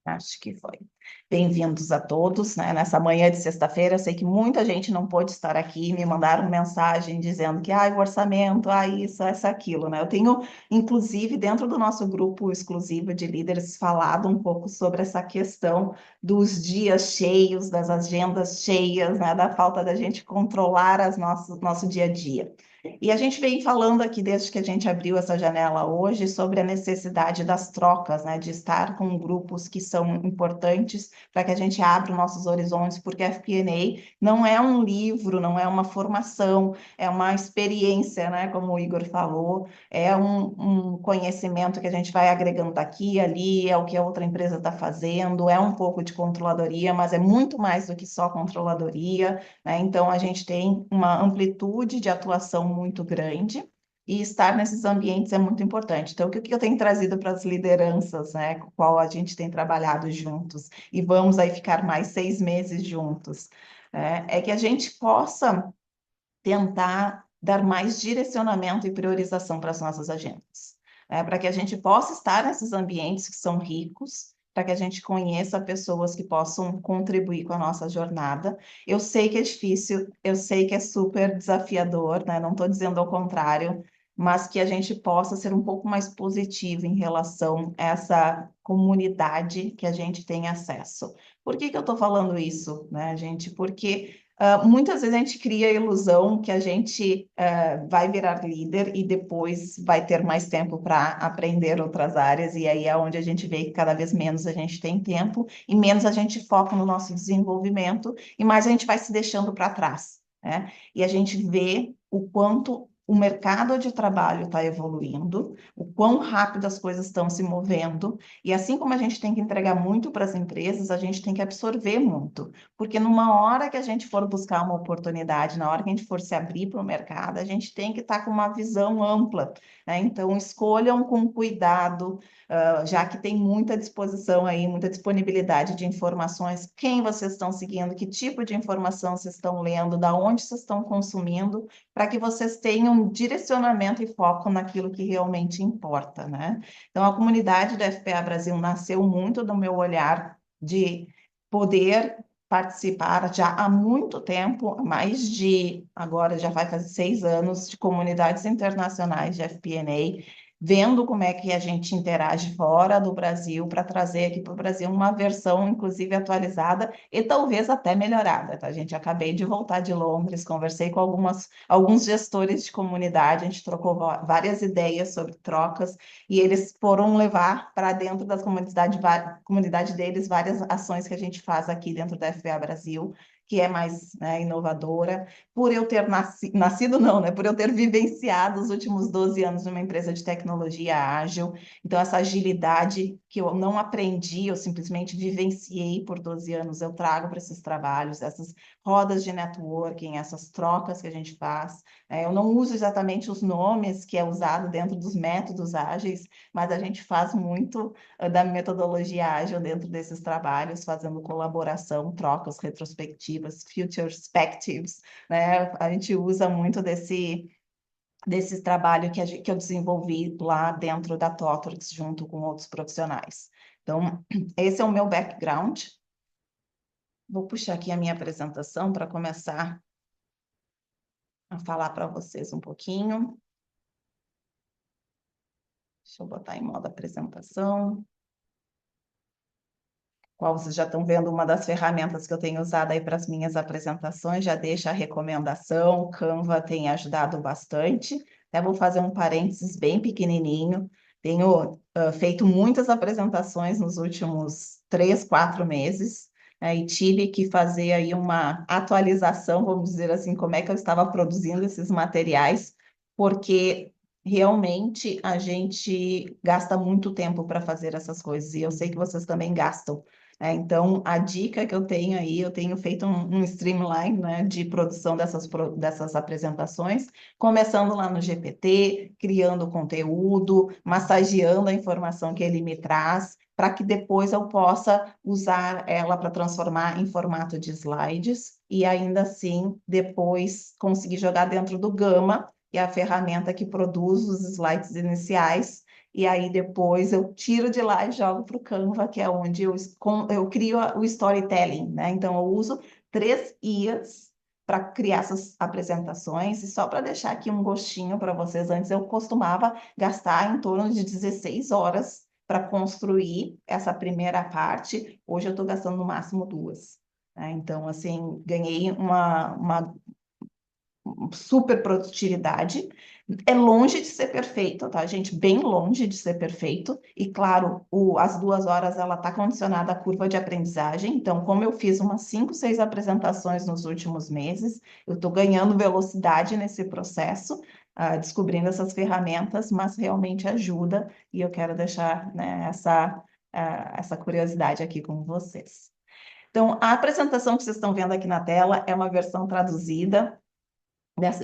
Acho que foi. Bem-vindos a todos, né? Nessa manhã de sexta-feira, eu sei que muita gente não pôde estar aqui, me mandaram mensagem dizendo que, o orçamento, isso, essa, aquilo, né? Eu tenho, inclusive, dentro do nosso grupo exclusivo de líderes, falado um pouco sobre essa questão dos dias cheios, das agendas cheias, né? Da falta da gente controlar nosso dia a dia. E a gente vem falando aqui, desde que a gente abriu essa janela hoje, sobre a necessidade das trocas, né, de estar com grupos que são importantes para que a gente abra os nossos horizontes, porque a FP&A não é um livro, não é uma formação, é uma experiência, né, como o Igor falou, é um conhecimento que a gente vai agregando aqui, ali, é o que a outra empresa está fazendo, é um pouco de controladoria, mas é muito mais do que só controladoria, né? Então, a gente tem uma amplitude de atuação muito grande e estar nesses ambientes é muito importante. Então, o que eu tenho trazido para as lideranças, né, com qual a gente tem trabalhado juntos, e vamos aí ficar mais 6 meses juntos, é que a gente possa tentar dar mais direcionamento e priorização para as nossas agendas, para que a gente possa estar nesses ambientes que são ricos, para que a gente conheça pessoas que possam contribuir com a nossa jornada. Eu sei que é difícil, eu sei que é super desafiador, né? Não estou dizendo ao contrário, mas que a gente possa ser um pouco mais positivo em relação a essa comunidade que a gente tem acesso. Por que que eu estou falando isso, né, gente? Porque muitas vezes a gente cria a ilusão que a gente vai virar líder e depois vai ter mais tempo para aprender outras áreas, e aí é onde a gente vê que cada vez menos a gente tem tempo e menos a gente foca no nosso desenvolvimento e mais a gente vai se deixando para trás, né? E a gente vê o quanto o mercado de trabalho está evoluindo, o quão rápido as coisas estão se movendo, e assim como a gente tem que entregar muito para as empresas, a gente tem que absorver muito. Porque numa hora que a gente for buscar uma oportunidade, na hora que a gente for se abrir para o mercado, a gente tem que estar com uma visão ampla, né? Então, escolham com cuidado, já que tem muita disposição aí, muita disponibilidade de informações, quem vocês estão seguindo, que tipo de informação vocês estão lendo, da onde vocês estão consumindo, para que vocês tenham um direcionamento e foco naquilo que realmente importa, né? Então, a comunidade da FPA Brasil nasceu muito do meu olhar de poder participar já há muito tempo, agora já vai fazer 6 anos, de comunidades internacionais de FP&A, vendo como é que a gente interage fora do Brasil para trazer aqui para o Brasil uma versão, inclusive, atualizada e talvez até melhorada, tá? Gente, acabei de voltar de Londres, conversei com alguns gestores de comunidade, a gente trocou várias ideias sobre trocas, e eles foram levar para dentro das comunidade deles várias ações que a gente faz aqui dentro da FBA Brasil, que é mais, né, inovadora. Por eu ter nascido, não, né? Por eu ter vivenciado os últimos 12 anos numa empresa de tecnologia ágil. Então, essa agilidade que eu não aprendi, eu simplesmente vivenciei por 12 anos, eu trago para esses trabalhos, essas rodas de networking, essas trocas que a gente faz. Eu não uso exatamente os nomes que é usado dentro dos métodos ágeis, mas a gente faz muito da metodologia ágil dentro desses trabalhos, fazendo colaboração, trocas retrospectivas, futurespectives, né? A gente usa muito desse trabalho que eu desenvolvi lá dentro da Totrix, junto com outros profissionais. Então, esse é o meu background. Vou puxar aqui a minha apresentação para começar a falar para vocês um pouquinho. Deixa eu botar em modo apresentação. Qual vocês já estão vendo, uma das ferramentas que eu tenho usado aí para as minhas apresentações, já deixa a recomendação, o Canva tem ajudado bastante. Até vou fazer um parênteses bem pequenininho. Tenho feito muitas apresentações nos últimos 3, 4 meses, né, e tive que fazer aí uma atualização, vamos dizer assim, como é que eu estava produzindo esses materiais, porque realmente a gente gasta muito tempo para fazer essas coisas, e eu sei que vocês também gastam. Então, a dica que eu tenho aí, eu tenho feito um streamline, né, de produção dessas apresentações, começando lá no GPT, criando conteúdo, massageando a informação que ele me traz, para que depois eu possa usar ela para transformar em formato de slides e ainda assim depois conseguir jogar dentro do Gama, que é a ferramenta que produz os slides iniciais, e aí depois eu tiro de lá e jogo para o Canva, que é onde eu crio o storytelling, né? Então eu uso 3 IAs para criar essas apresentações, e só para deixar aqui um gostinho para vocês, antes eu costumava gastar em torno de 16 horas para construir essa primeira parte, hoje eu estou gastando no máximo 2. Né? Então, assim, ganhei uma super produtividade. É longe de ser perfeito, tá, gente? Bem longe de ser perfeito. E claro, as 2 horas ela está condicionada à curva de aprendizagem. Então, como eu fiz umas 5, 6 apresentações nos últimos meses, eu estou ganhando velocidade nesse processo, descobrindo essas ferramentas, mas realmente ajuda. E eu quero deixar, né, essa curiosidade aqui com vocês. Então, a apresentação que vocês estão vendo aqui na tela é uma versão traduzida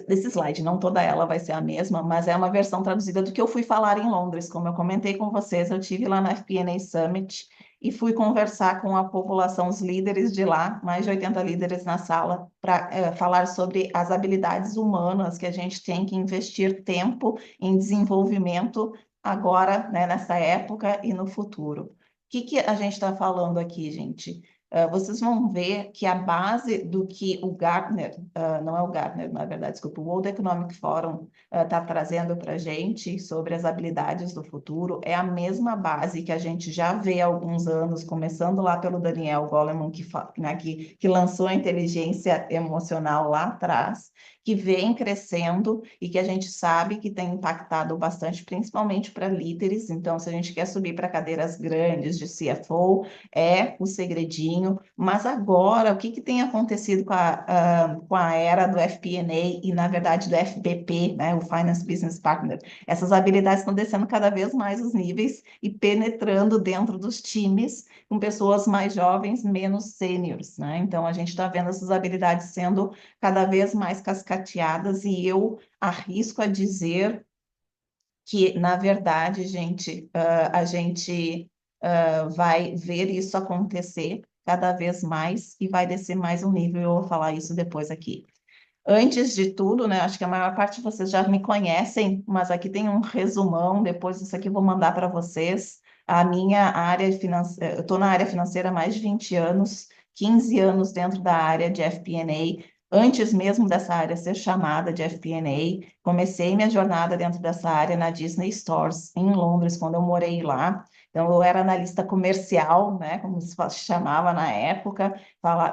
desse slide, não toda ela vai ser a mesma, mas é uma versão traduzida do que eu fui falar em Londres. Como eu comentei com vocês, eu tive lá na FP&A Summit e fui conversar com a população, os líderes de lá, mais de 80 líderes na sala, para falar sobre as habilidades humanas que a gente tem que investir tempo em desenvolvimento agora, né, nessa época e no futuro. O que a gente está falando aqui, gente? Vocês vão ver que a base do que o Gartner, não é o Gartner, na verdade, desculpa, o World Economic Forum está trazendo para a gente sobre as habilidades do futuro, é a mesma base que a gente já vê há alguns anos, começando lá pelo Daniel Goleman, né, que lançou a inteligência emocional lá atrás, que vem crescendo e que a gente sabe que tem impactado bastante, principalmente para líderes. Então, se a gente quer subir para cadeiras grandes de CFO, é o segredinho. Mas agora, o que tem acontecido com a era do FP&A e, na verdade, do FBP, né, o Finance Business Partner? Essas habilidades estão descendo cada vez mais os níveis e penetrando dentro dos times com pessoas mais jovens, menos sêniores, né? Então, a gente está vendo essas habilidades sendo cada vez mais cascateadas, e eu arrisco a dizer que, na verdade, gente, a gente vai ver isso acontecer cada vez mais e vai descer mais um nível. Eu vou falar isso depois aqui. Antes de tudo, né, acho que a maior parte de vocês já me conhecem, mas aqui tem um resumão, depois disso aqui eu vou mandar para vocês. A minha área financeira, eu estou na área financeira há mais de 20 anos, 15 anos dentro da área de FP&A. Antes mesmo dessa área ser chamada de FP&A, comecei minha jornada dentro dessa área na Disney Stores, em Londres, quando eu morei lá. Então, eu era analista comercial, né, como se chamava na época,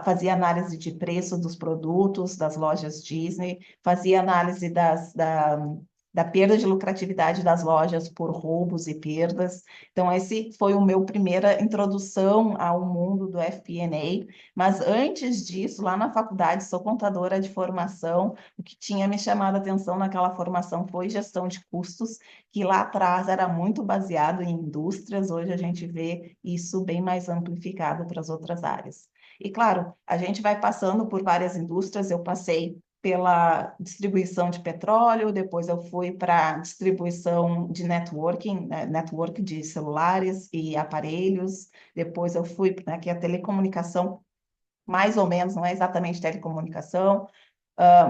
fazia análise de preço dos produtos das lojas Disney, fazia análise da perda de lucratividade das lojas por roubos e perdas. Então, esse foi o meu primeira introdução ao mundo do FP&A. Mas antes disso, lá na faculdade, sou contadora de formação. O que tinha me chamado a atenção naquela formação foi gestão de custos, que lá atrás era muito baseado em indústrias. Hoje a gente vê isso bem mais amplificado para as outras áreas. E claro, a gente vai passando por várias indústrias. Eu passei pela distribuição de petróleo, depois eu fui para distribuição de networking, né, network de celulares e aparelhos, depois eu fui para que a telecomunicação, mais ou menos, não é exatamente telecomunicação,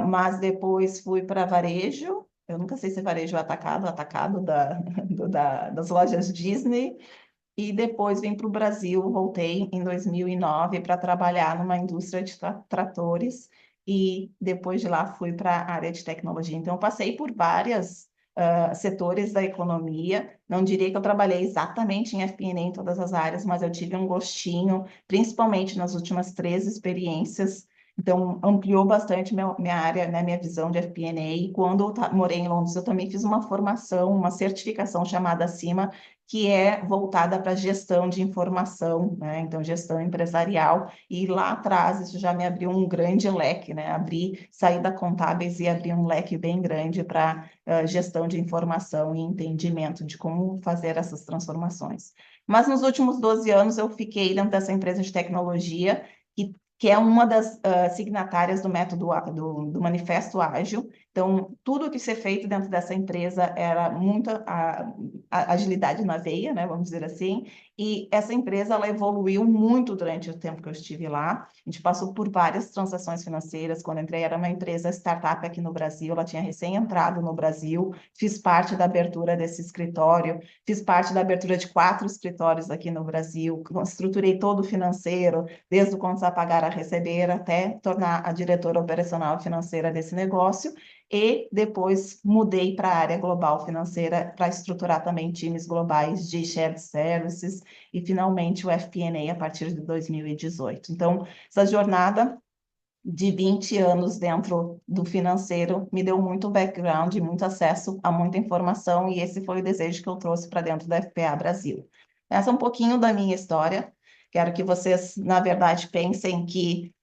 mas depois fui para varejo. Eu nunca sei se é varejo ou atacado, atacado das lojas Disney. E depois vim para o Brasil, voltei em 2009 para trabalhar numa indústria de tratores, e depois de lá fui para a área de tecnologia. Então, eu passei por vários setores da economia. Não diria que eu trabalhei exatamente em FP&A em todas as áreas, mas eu tive um gostinho, principalmente nas últimas 3 experiências. Então, ampliou bastante minha área, né, minha visão de FP&A. E quando eu morei em Londres, eu também fiz uma formação, uma certificação chamada Acima, que é voltada para gestão de informação, né? Então, gestão empresarial. E lá atrás, isso já me abriu um grande leque, né? Saí da contábeis e abri um leque bem grande para gestão de informação e entendimento de como fazer essas transformações. Mas nos últimos 12 anos, eu fiquei dentro dessa empresa de tecnologia, que é uma das signatárias do método do Manifesto Ágil. Então, tudo que ser feito dentro dessa empresa era muita agilidade na veia, né, vamos dizer assim, e essa empresa ela evoluiu muito durante o tempo que eu estive lá. A gente passou por várias transações financeiras. Quando entrei, era uma empresa startup aqui no Brasil, ela tinha recém entrado no Brasil, fiz parte da abertura desse escritório, fiz parte da abertura de 4 escritórios aqui no Brasil, estruturei todo o financeiro, desde o contas a pagar a receber até tornar a diretora operacional e financeira desse negócio. E depois mudei para a área global financeira para estruturar também times globais de shared services e finalmente o FP&A a partir de 2018. Então, essa jornada de 20 anos dentro do financeiro me deu muito background, muito acesso a muita informação e esse foi o desejo que eu trouxe para dentro da FPA Brasil. Essa é um pouquinho da minha história. Quero que vocês, na verdade, pensem que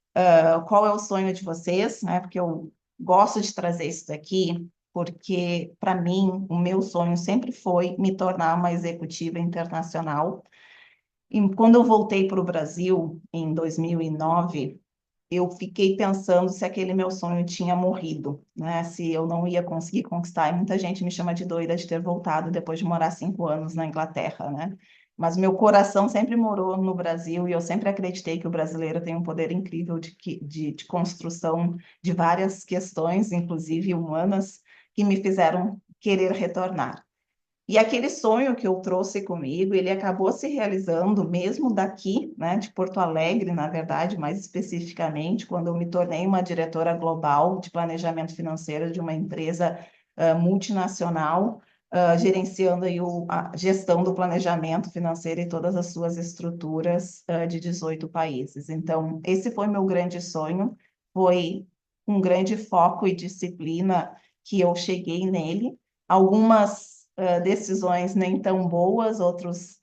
qual é o sonho de vocês, né? Porque eu gosto de trazer isso daqui, porque para mim o meu sonho sempre foi me tornar uma executiva internacional. E quando eu voltei para o Brasil em 2009, eu fiquei pensando se aquele meu sonho tinha morrido, né? Se eu não ia conseguir conquistar. E muita gente me chama de doida de ter voltado depois de morar 5 anos na Inglaterra, né? Mas meu coração sempre morou no Brasil e eu sempre acreditei que o brasileiro tem um poder incrível de construção de várias questões, inclusive humanas, que me fizeram querer retornar. E aquele sonho que eu trouxe comigo, ele acabou se realizando mesmo daqui, né, de Porto Alegre, na verdade, mais especificamente, quando eu me tornei uma diretora global de planejamento financeiro de uma empresa multinacional, gerenciando aí a gestão do planejamento financeiro e todas as suas estruturas de 18 países. Então, esse foi meu grande sonho, foi um grande foco e disciplina que eu cheguei nele. Algumas decisões nem tão boas, outros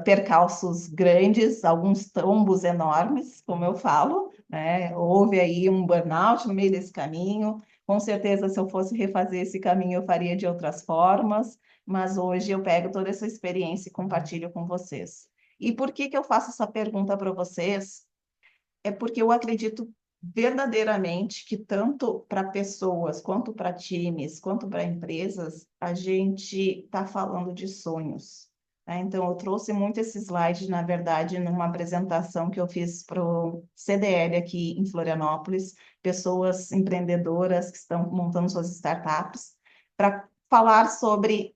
percalços grandes, alguns tombos enormes, como eu falo, né? Houve aí um burnout no meio desse caminho. Com certeza, se eu fosse refazer esse caminho, eu faria de outras formas, mas hoje eu pego toda essa experiência e compartilho com vocês. E por que que eu faço essa pergunta para vocês? É porque eu acredito verdadeiramente que tanto para pessoas, quanto para times, quanto para empresas, a gente está falando de sonhos, né? Então, eu trouxe muito esse slide, na verdade, numa apresentação que eu fiz para o CDL aqui em Florianópolis, pessoas empreendedoras que estão montando suas startups, para falar sobre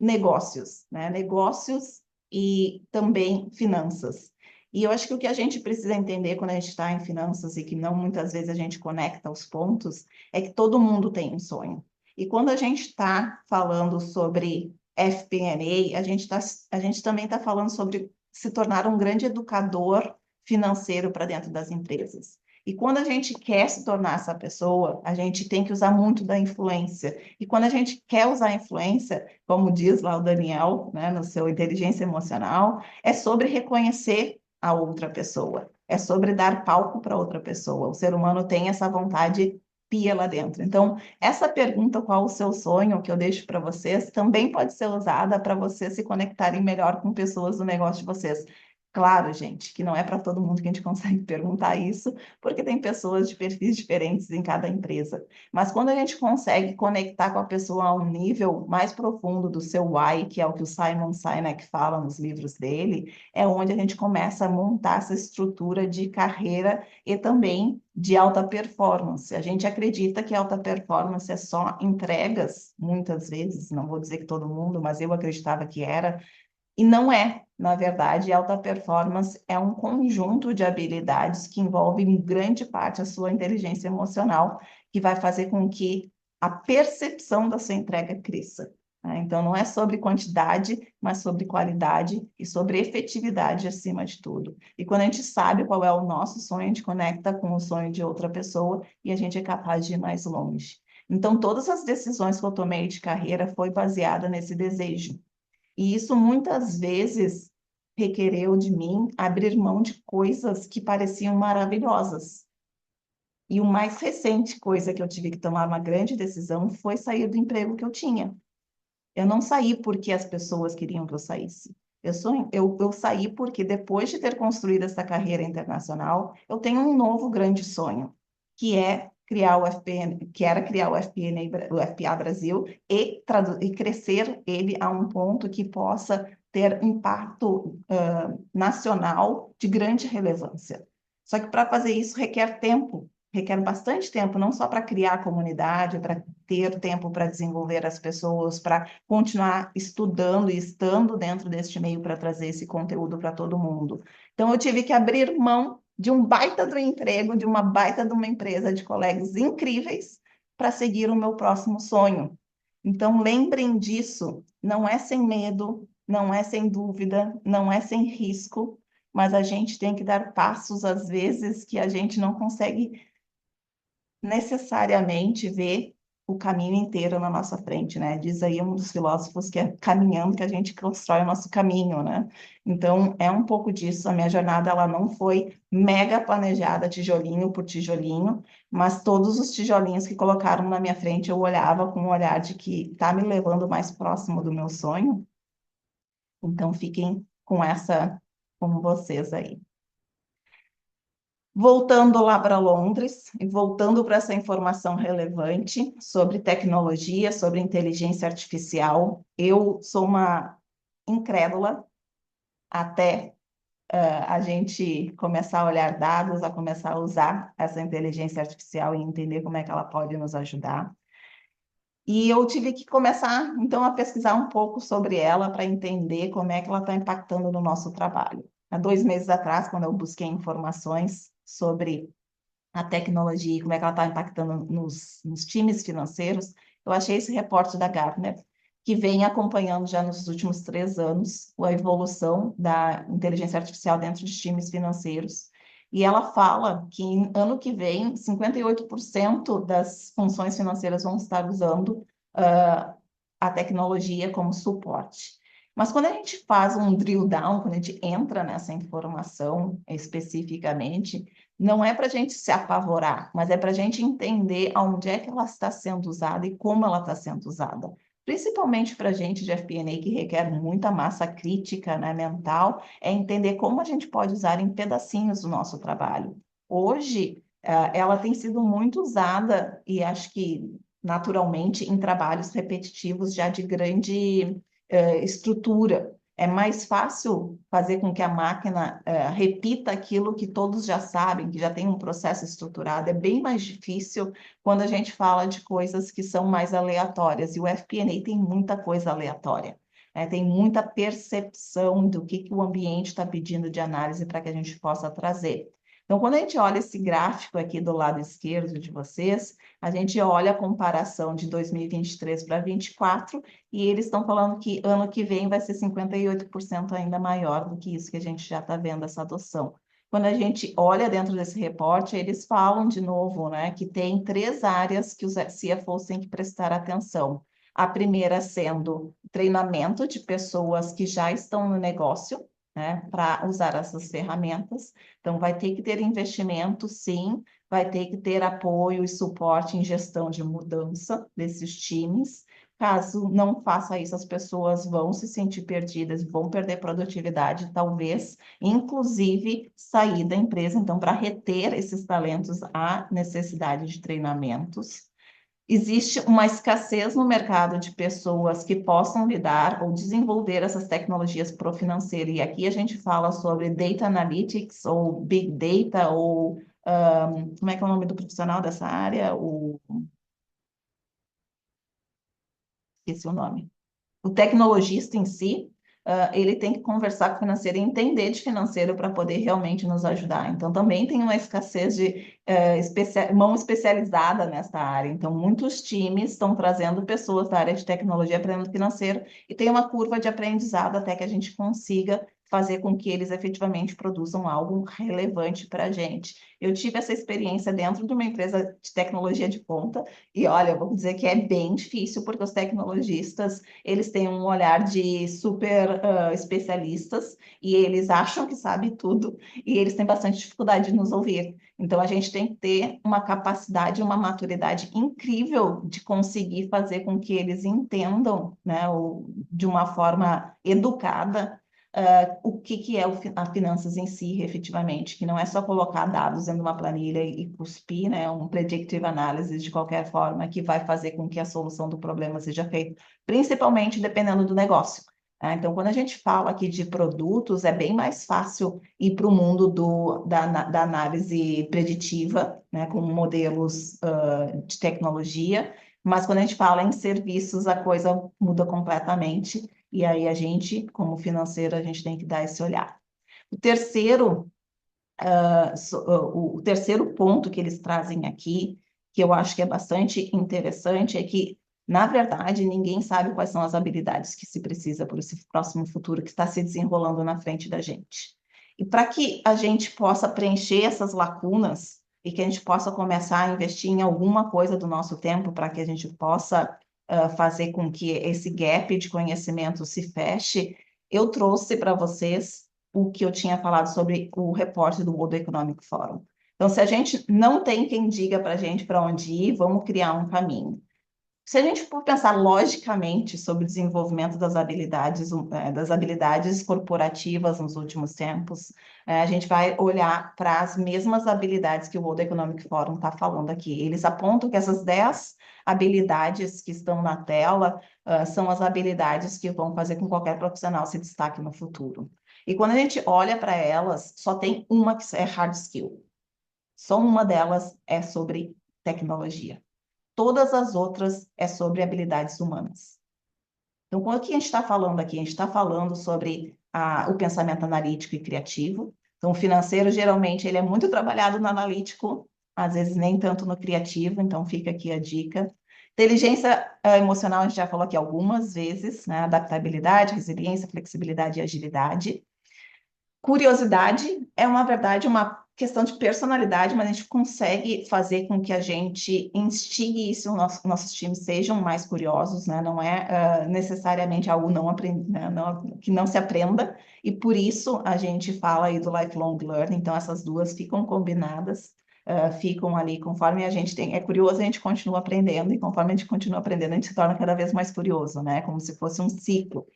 negócios, né? Negócios e também finanças. E eu acho que o que a gente precisa entender quando a gente está em finanças e que não muitas vezes a gente conecta os pontos é que todo mundo tem um sonho. E quando a gente está falando sobre FP&A, a gente também está falando sobre se tornar um grande educador financeiro para dentro das empresas. E quando a gente quer se tornar essa pessoa, a gente tem que usar muito da influência. E quando a gente quer usar a influência, como diz lá o Daniel, né, no seu Inteligência Emocional, é sobre reconhecer a outra pessoa, é sobre dar palco para outra pessoa. O ser humano tem essa vontade pia lá dentro. Então, essa pergunta, qual o seu sonho, que eu deixo para vocês, também pode ser usada para vocês se conectarem melhor com pessoas do negócio de vocês. Claro, gente, que não é para todo mundo que a gente consegue perguntar isso, porque tem pessoas de perfis diferentes em cada empresa. Mas quando a gente consegue conectar com a pessoa a um nível mais profundo do seu why, que é o que o Simon Sinek fala nos livros dele, é onde a gente começa a montar essa estrutura de carreira e também de alta performance. A gente acredita que alta performance é só entregas, muitas vezes, não vou dizer que todo mundo, mas eu acreditava que era, e não é, na verdade, alta performance é um conjunto de habilidades que envolve em grande parte a sua inteligência emocional, que vai fazer com que a percepção da sua entrega cresça, né? Então, não é sobre quantidade, mas sobre qualidade e sobre efetividade acima de tudo. E quando a gente sabe qual é o nosso sonho, a gente conecta com o sonho de outra pessoa e a gente é capaz de ir mais longe. Então, todas as decisões que eu tomei de carreira foi baseada nesse desejo. E isso muitas vezes requereu de mim abrir mão de coisas que pareciam maravilhosas. E o mais recente coisa que eu tive que tomar uma grande decisão foi sair do emprego que eu tinha. Eu não saí porque as pessoas queriam que eu saísse. Eu saí porque depois de ter construído essa carreira internacional, eu tenho um novo grande sonho, que é criar o FPN, que era criar o FPN, o FPA Brasil e crescer ele a um ponto que possa ter impacto nacional de grande relevância. Só que para fazer isso requer bastante tempo, não só para criar a comunidade, para ter tempo para desenvolver as pessoas, para continuar estudando e estando dentro deste meio para trazer esse conteúdo para todo mundo. Então, eu tive que abrir mão de um baita do emprego, de uma baita de uma empresa, de colegas incríveis, para seguir o meu próximo sonho. Então, lembrem disso, não é sem medo, não é sem dúvida, não é sem risco, mas a gente tem que dar passos, às vezes, que a gente não consegue necessariamente ver o caminho inteiro na nossa frente, né? Diz aí um dos filósofos que é caminhando que a gente constrói o nosso caminho, né? Então, é um pouco disso. A minha jornada, ela não foi mega planejada, tijolinho por tijolinho, mas todos os tijolinhos que colocaram na minha frente, eu olhava com um olhar de que tá me levando mais próximo do meu sonho. Então, fiquem com essa, com vocês aí. Voltando lá para Londres e voltando para essa informação relevante sobre tecnologia, sobre inteligência artificial, eu sou uma incrédula até a gente começar a olhar dados, a começar a usar essa inteligência artificial e entender como é que ela pode nos ajudar. E eu tive que começar, então, a pesquisar um pouco sobre ela para entender como é que ela está impactando no nosso trabalho. Há 2 meses atrás, quando eu busquei informações sobre a tecnologia e como é que ela está impactando nos times financeiros, eu achei esse reporte da Gartner, que vem acompanhando já nos últimos 3 anos a evolução da inteligência artificial dentro de times financeiros. E ela fala que ano que vem, 58% das funções financeiras vão estar usando a tecnologia como suporte. Mas quando a gente faz um drill down, quando a gente entra nessa informação especificamente, não é para a gente se apavorar, mas é para a gente entender aonde é que ela está sendo usada e como ela está sendo usada. Principalmente para a gente de FP&A, que requer muita massa crítica, né, mental, é entender como a gente pode usar em pedacinhos do nosso trabalho. Hoje, ela tem sido muito usada, e acho que naturalmente, em trabalhos repetitivos já de grande estrutura. É mais fácil fazer com que a máquina repita aquilo que todos já sabem, que já tem um processo estruturado. É bem mais difícil quando a gente fala de coisas que são mais aleatórias. E o FP&A tem muita coisa aleatória, né? Tem muita percepção do que o ambiente está pedindo de análise para que a gente possa trazer. Então, quando a gente olha esse gráfico aqui do lado esquerdo de vocês, a gente olha a comparação de 2023 para 2024 e eles estão falando que ano que vem vai ser 58% ainda maior do que isso que a gente já está vendo, essa adoção. Quando a gente olha dentro desse reporte, eles falam de novo, né, que tem 3 áreas que os CFOs têm que prestar atenção. A primeira sendo treinamento de pessoas que já estão no negócio, né, para usar essas ferramentas. Então, vai ter que ter investimento, sim, vai ter que ter apoio e suporte em gestão de mudança desses times. Caso não faça isso, as pessoas vão se sentir perdidas, vão perder produtividade, talvez, inclusive, sair da empresa. Então, para reter esses talentos, há necessidade de treinamentos. Existe uma escassez no mercado de pessoas que possam lidar ou desenvolver essas tecnologias para o financeiro. E aqui a gente fala sobre data analytics ou big data ou como é que é o nome do profissional dessa área? Esqueci o nome. O tecnologista em si, ele tem que conversar com o financeiro e entender de financeiro para poder realmente nos ajudar. Então, também tem uma escassez de mão especializada nessa área. Então, muitos times estão trazendo pessoas da área de tecnologia para dentro do financeiro e tem uma curva de aprendizado até que a gente consiga fazer com que eles efetivamente produzam algo relevante para a gente. Eu tive essa experiência dentro de uma empresa de tecnologia de ponta e, olha, eu vou dizer que é bem difícil, porque os tecnologistas eles têm um olhar de super especialistas e eles acham que sabem tudo e eles têm bastante dificuldade de nos ouvir. Então, a gente tem que ter uma capacidade, uma maturidade incrível de conseguir fazer com que eles entendam, né, de uma forma educada, o que, que é a finanças em si, efetivamente, que não é só colocar dados dentro de uma planilha e cuspir, né, um predictive analysis de qualquer forma, que vai fazer com que a solução do problema seja feita, principalmente dependendo do negócio. Tá? Então, quando a gente fala aqui de produtos, é bem mais fácil ir para o mundo da análise preditiva, né, com modelos de tecnologia, mas quando a gente fala em serviços, a coisa muda completamente. E aí a gente, como financeiro, a gente tem que dar esse olhar. O terceiro, o terceiro ponto que eles trazem aqui, que eu acho que é bastante interessante, é que, na verdade, ninguém sabe quais são as habilidades que se precisa para esse próximo futuro que está se desenrolando na frente da gente. E para que a gente possa preencher essas lacunas e que a gente possa começar a investir em alguma coisa do nosso tempo para que a gente possa fazer com que esse gap de conhecimento se feche, eu trouxe para vocês o que eu tinha falado sobre o reporte do World Economic Forum. Então, se a gente não tem quem diga para a gente para onde ir, vamos criar um caminho. Se a gente for pensar logicamente sobre o desenvolvimento das habilidades corporativas nos últimos tempos, a gente vai olhar para as mesmas habilidades que o World Economic Forum está falando aqui. Eles apontam que essas 10 habilidades que estão na tela são as habilidades que vão fazer com que qualquer profissional se destaque no futuro. E quando a gente olha para elas, só tem uma que é hard skill. Só uma delas é sobre tecnologia. Todas as outras é sobre habilidades humanas. Então, quando que a gente está falando aqui? A gente está falando sobre o pensamento analítico e criativo. Então, o financeiro, geralmente, ele é muito trabalhado no analítico, às vezes nem tanto no criativo, então fica aqui a dica. Inteligência emocional, a gente já falou aqui algumas vezes, né? Adaptabilidade, resiliência, flexibilidade e agilidade. Curiosidade é uma verdade, uma questão de personalidade, mas a gente consegue fazer com que a gente instigue isso, nossos times sejam mais curiosos, né? Não é necessariamente algo né? Que não se aprenda, e por isso a gente fala aí do lifelong learning, então essas duas ficam combinadas, ficam ali conforme a gente é curioso, a gente continua aprendendo, e conforme a gente continua aprendendo, a gente se torna cada vez mais curioso, né? Como se fosse um ciclo.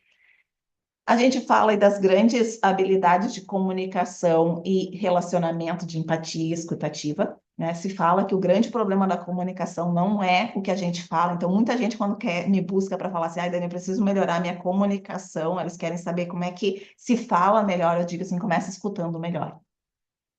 A gente fala aí das grandes habilidades de comunicação e relacionamento, de empatia e escutativa, né? Se fala que o grande problema da comunicação não é o que a gente fala. Então, muita gente, quando me busca para falar assim, ai, Dani, eu preciso melhorar a minha comunicação, eles querem saber como é que se fala melhor. Eu digo assim, começa escutando melhor,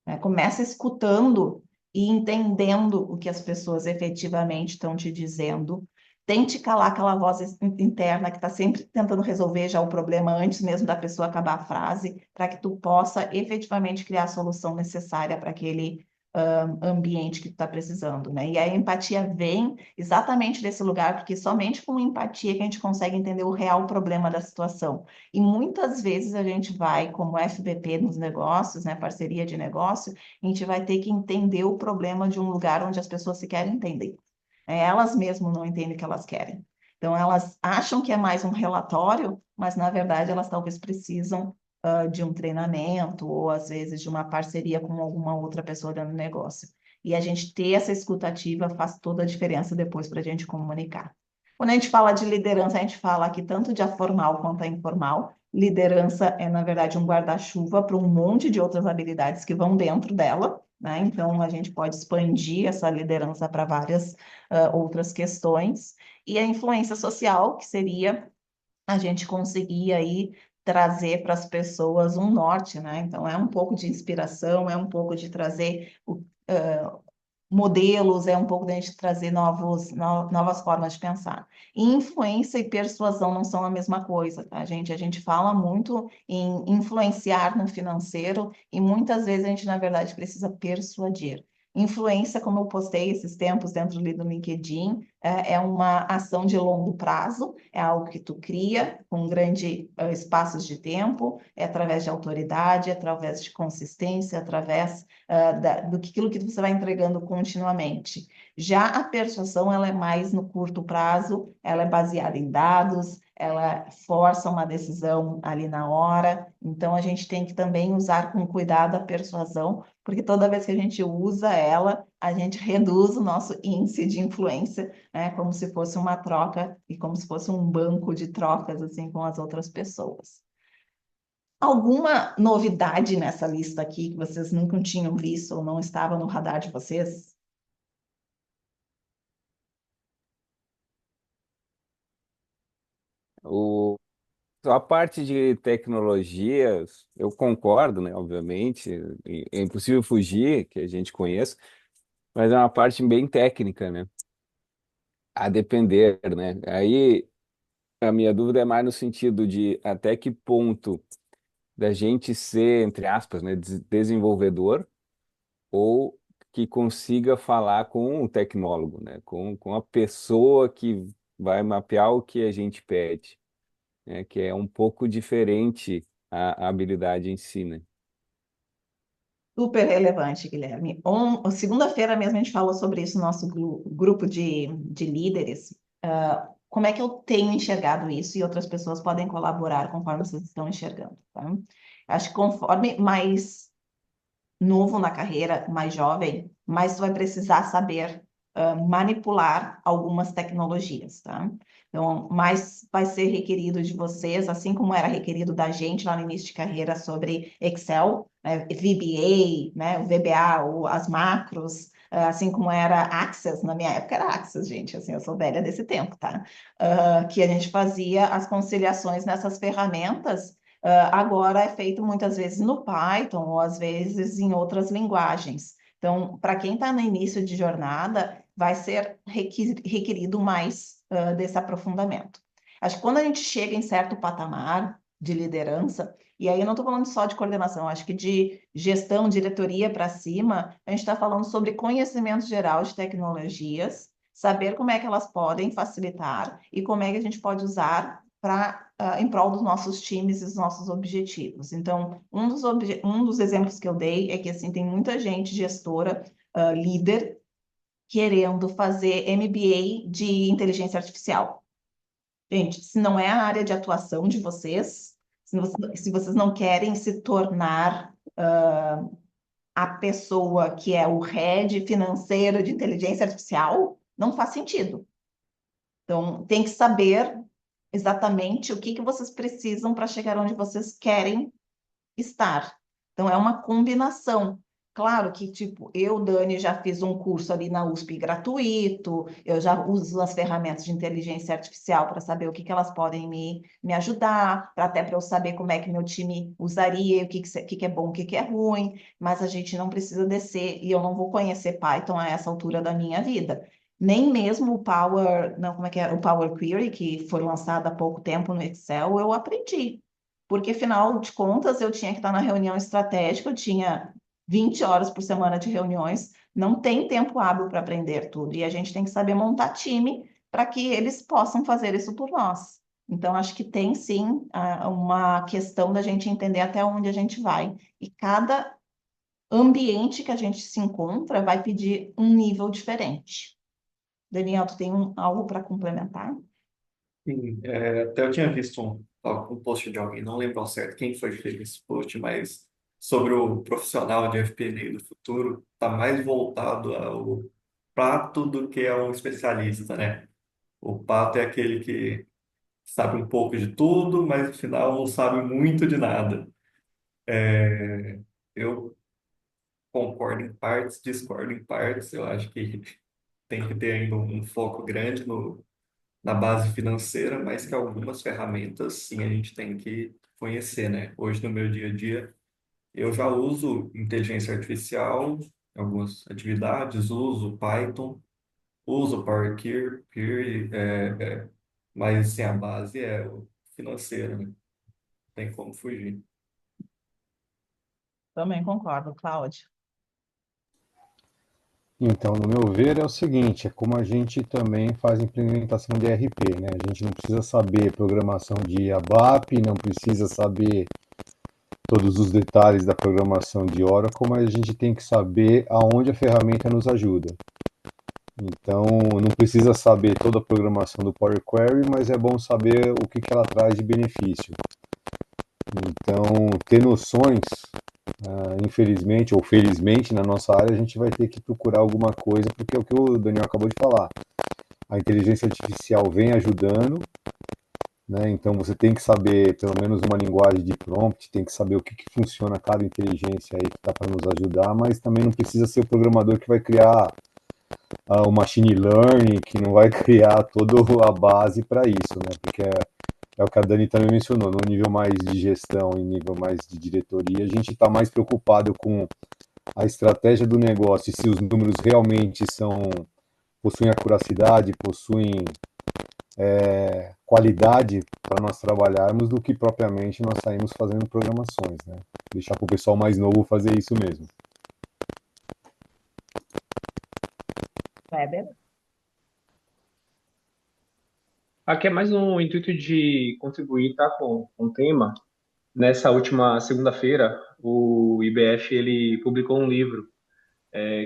né? Começa escutando e entendendo o que as pessoas efetivamente estão te dizendo. Tente calar aquela voz interna que está sempre tentando resolver já o problema antes mesmo da pessoa acabar a frase, para que tu possa efetivamente criar a solução necessária para aquele ambiente que tu está precisando, né? E a empatia vem exatamente desse lugar, porque somente com empatia que a gente consegue entender o real problema da situação. E muitas vezes a gente vai, como FBP nos negócios, né, parceria de negócio, a gente vai ter que entender o problema de um lugar onde as pessoas se querem entender. Elas mesmas não entendem o que elas querem. Então, elas acham que é mais um relatório, mas, na verdade, elas talvez precisam de um treinamento ou, às vezes, de uma parceria com alguma outra pessoa dentro do negócio. E a gente ter essa escutativa faz toda a diferença depois para a gente comunicar. Quando a gente fala de liderança, a gente fala aqui tanto de a formal quanto a informal. Liderança é, na verdade, um guarda-chuva para um monte de outras habilidades que vão dentro dela, né? Então, a gente pode expandir essa liderança para várias outras questões. E a influência social, que seria a gente conseguir aí trazer para as pessoas um norte, né? Então, é um pouco de inspiração, é um pouco de trazer modelos, é um pouco da gente trazer novas formas de pensar. E influência e persuasão não são a mesma coisa, tá, gente? A gente fala muito em influenciar no financeiro e muitas vezes a gente, na verdade, precisa persuadir. Influência, como eu postei esses tempos dentro ali do LinkedIn, é uma ação de longo prazo, é algo que tu cria com grandes espaços de tempo, é através de autoridade, é através de consistência, através do que aquilo que você vai entregando continuamente. Já a persuasão, ela é mais no curto prazo, ela é baseada em dados, ela força uma decisão ali na hora, então a gente tem que também usar com cuidado a persuasão, porque toda vez que a gente usa ela, a gente reduz o nosso índice de influência, né, como se fosse uma troca e como se fosse um banco de trocas assim com as outras pessoas. Alguma novidade nessa lista aqui que vocês nunca tinham visto ou não estava no radar de vocês? O, a parte de tecnologias, eu concordo, né? Obviamente, é impossível fugir, que a gente conhece, mas é uma parte bem técnica, né? A depender, né? Aí a minha dúvida é mais no sentido de até que ponto da gente ser, entre aspas, né, desenvolvedor ou que consiga falar com o tecnólogo, né? Com a pessoa que vai mapear o que a gente pede, né? Que é um pouco diferente a habilidade em si, né? Super relevante, Guilherme. Segunda-feira mesmo a gente falou sobre isso no nosso grupo de líderes. Como é que eu tenho enxergado isso e outras pessoas podem colaborar conforme vocês estão enxergando, tá? Acho que conforme mais novo na carreira, mais jovem, mais tu vai precisar saber manipular algumas tecnologias, tá? Então, mais vai ser requerido de vocês, assim como era requerido da gente lá no início de carreira sobre Excel, né, VBA, né, o VBA, as macros, assim como era Access, na minha época era Access, gente, assim, eu sou velha desse tempo, tá? Que a gente fazia as conciliações nessas ferramentas. Agora é feito muitas vezes no Python ou às vezes em outras linguagens. Então, para quem está no início de jornada, vai ser requerido mais desse aprofundamento. Acho que quando a gente chega em certo patamar de liderança, e aí eu não estou falando só de coordenação, acho que de gestão, diretoria para cima, a gente está falando sobre conhecimento geral de tecnologias, saber como é que elas podem facilitar e como é que a gente pode usar para em prol dos nossos times e dos nossos objetivos. Então, um dos exemplos que eu dei é que assim tem muita gente gestora, líder, querendo fazer MBA de inteligência artificial. Gente, se não é a área de atuação de vocês, se vocês não querem se tornar a pessoa que é o head financeiro de inteligência artificial, não faz sentido. Então, tem que saber exatamente o que que vocês precisam para chegar onde vocês querem estar. Então, é uma combinação. Claro que, tipo, eu, Dani, já fiz um curso ali na USP gratuito, eu já uso as ferramentas de inteligência artificial para saber o que que elas podem me ajudar, até para eu saber como é que meu time usaria, o que que é bom, o que que é ruim, mas a gente não precisa descer, e eu não vou conhecer Python a essa altura da minha vida. Nem mesmo o Power, não, como é que é? O Power Query, que foi lançado há pouco tempo no Excel, eu aprendi porque, afinal de contas, eu tinha que estar na reunião estratégica, eu tinha 20 horas por semana de reuniões, não tem tempo hábil para aprender tudo, e a gente tem que saber montar time para que eles possam fazer isso por nós. Então, acho que tem sim uma questão da gente entender até onde a gente vai, e cada ambiente que a gente se encontra vai pedir um nível diferente. Daniel, tu tem algo para complementar? Sim, até eu tinha visto um post de alguém, não lembro ao certo quem foi que fez esse post, mas sobre o profissional de FP&A do futuro, está mais voltado ao pato do que ao especialista, né? O pato é aquele que sabe um pouco de tudo, mas no final não sabe muito de nada. Eu concordo em partes, discordo em partes. Eu acho que tem que ter ainda um foco grande no na base financeira, mas que algumas ferramentas sim a gente tem que conhecer, né? Hoje no meu dia a dia eu já uso inteligência artificial em algumas atividades, uso Python, uso Power Query, mas assim, a base é o financeiro, né? Não tem como fugir. Também concordo, Cláudio. Então, no meu ver, é o seguinte, é como a gente também faz implementação de ERP, né? A gente não precisa saber programação de ABAP, não precisa saber todos os detalhes da programação de Oracle, mas a gente tem que saber aonde a ferramenta nos ajuda. Então, não precisa saber toda a programação do Power Query, mas é bom saber o que que ela traz de benefício. Então, ter noções, infelizmente ou felizmente, na nossa área, a gente vai ter que procurar alguma coisa, porque é o que o Daniel acabou de falar. A inteligência artificial vem ajudando, né? Então você tem que saber pelo menos uma linguagem de prompt, tem que saber o que, que funciona cada inteligência aí que está para nos ajudar, mas também não precisa ser o programador que vai criar o machine learning, que não vai criar toda a base para isso, né? Porque é o que a Dani também mencionou, no nível mais de gestão e nível mais de diretoria, a gente está mais preocupado com a estratégia do negócio e se os números realmente possuem acuracidade, possuem qualidade para nós trabalharmos do que propriamente nós saímos fazendo programações, né? Deixar para o pessoal mais novo fazer isso mesmo. Weber? Aqui é mais no intuito de contribuir, tá, com o tema. Nessa última segunda-feira, o IBF ele publicou um livro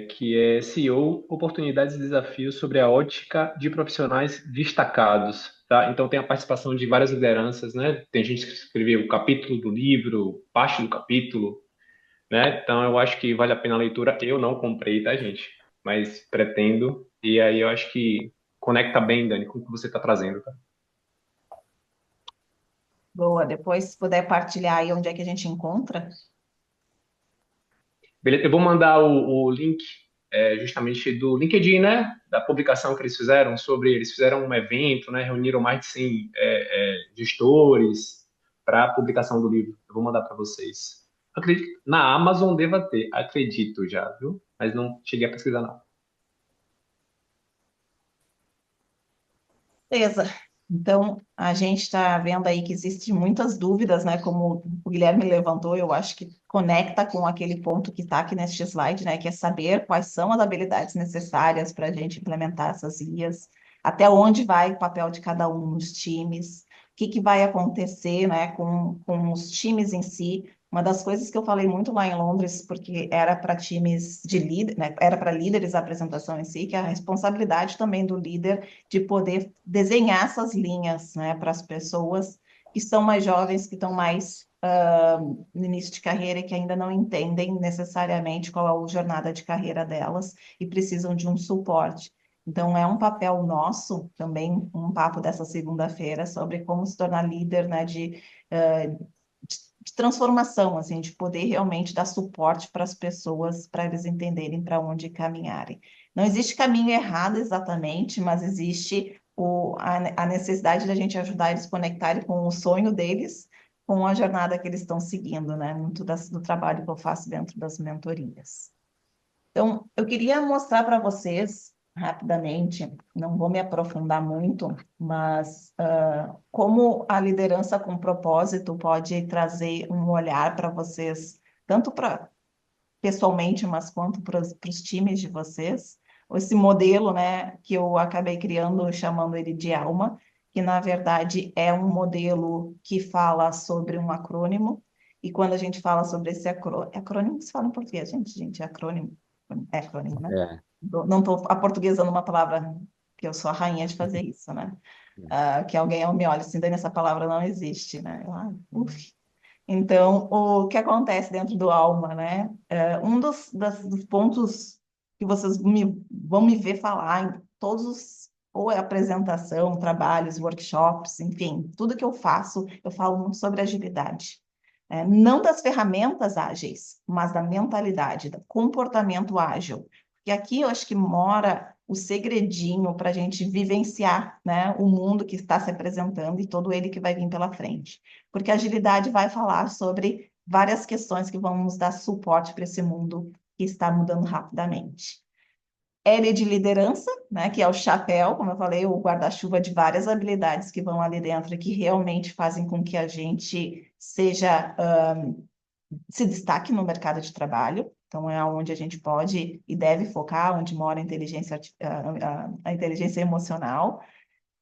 que é CEO, Oportunidades e Desafios sobre a ótica de profissionais destacados, tá? Então tem a participação de várias lideranças, né? Tem gente que escreveu o capítulo do livro, parte do capítulo, né? Então eu acho que vale a pena a leitura. Eu não comprei, tá, gente? Mas pretendo. E aí eu acho que conecta bem, Dani, com o que você está trazendo, tá? Boa, depois se puder partilhar aí onde é que a gente encontra. Beleza, eu vou mandar o link justamente do LinkedIn, né? Da publicação que eles fizeram sobre. Eles fizeram um evento, né? Reuniram mais de 100 gestores para a publicação do livro. Eu vou mandar para vocês. Acredito que na Amazon deva ter, acredito já, viu? Mas não cheguei a pesquisar, não. Beleza. Então, a gente está vendo aí que existem muitas dúvidas, né? Como o Guilherme levantou, eu acho que conecta com aquele ponto que está aqui neste slide, né? Que é saber quais são as habilidades necessárias para a gente implementar essas IAs, até onde vai o papel de cada um nos times, o que que vai acontecer, né? Com os times em si. Uma das coisas que eu falei muito lá em Londres, porque era para times de líder, né? Era para líderes a apresentação em si, que é a responsabilidade também do líder de poder desenhar essas linhas, né, para as pessoas que são mais jovens, que estão mais no início de carreira e que ainda não entendem necessariamente qual é a jornada de carreira delas e precisam de um suporte. Então, é um papel nosso, também um papo dessa segunda-feira, sobre como se tornar líder, né, de transformação, assim, de poder realmente dar suporte para as pessoas, para eles entenderem para onde caminharem. Não existe caminho errado exatamente, mas existe a necessidade da gente ajudar eles a conectarem com o sonho deles, com a jornada que eles estão seguindo, né? Muito do trabalho que eu faço dentro das mentorias. Então, eu queria mostrar para vocês, rapidamente, não vou me aprofundar muito, mas como a liderança com propósito pode trazer um olhar para vocês, tanto para pessoalmente, mas quanto para os times de vocês. Esse modelo, né, que eu acabei criando, chamando ele de ALMA, que na verdade é um modelo que fala sobre um acrônimo, e quando a gente fala sobre esse acrônimo, se fala em português, gente, é acrônimo, né? É. Não estou aportuguesando uma palavra, que eu sou a rainha de fazer isso, né? Que alguém me olha assim, daí essa palavra não existe, né? Uf. Então, o que acontece dentro do Alma, né? Um dos pontos que vocês vão me ver falar em todos ou é apresentação, trabalhos, workshops, enfim, tudo que eu falo muito sobre agilidade. Não das ferramentas ágeis, mas da mentalidade, do comportamento ágil. E aqui eu acho que mora o segredinho para a gente vivenciar, né, o mundo que está se apresentando e todo ele que vai vir pela frente. Porque a agilidade vai falar sobre várias questões que vão nos dar suporte para esse mundo que está mudando rapidamente. L de liderança, né, que é o chapéu, como eu falei, o guarda-chuva de várias habilidades que vão ali dentro e que realmente fazem com que a gente se destaque no mercado de trabalho. Então, é onde a gente pode e deve focar, onde mora a inteligência emocional.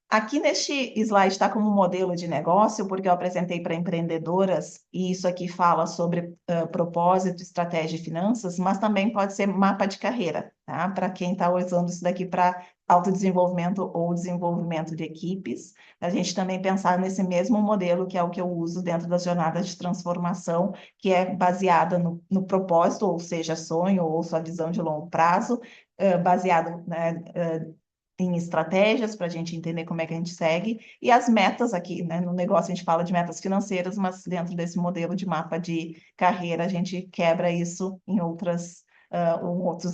Aqui neste slide está como modelo de negócio, porque eu apresentei para empreendedoras, e isso aqui fala sobre propósito, estratégia e finanças, mas também pode ser mapa de carreira, tá? Para quem está usando isso daqui para autodesenvolvimento ou desenvolvimento de equipes, a gente também pensar nesse mesmo modelo, que é o que eu uso dentro das jornadas de transformação, que é baseada no propósito, ou seja, sonho ou sua visão de longo prazo, baseado, né, em estratégias para a gente entender como é que a gente segue, e as metas aqui, né? No negócio a gente fala de metas financeiras, mas dentro desse modelo de mapa de carreira a gente quebra isso em outros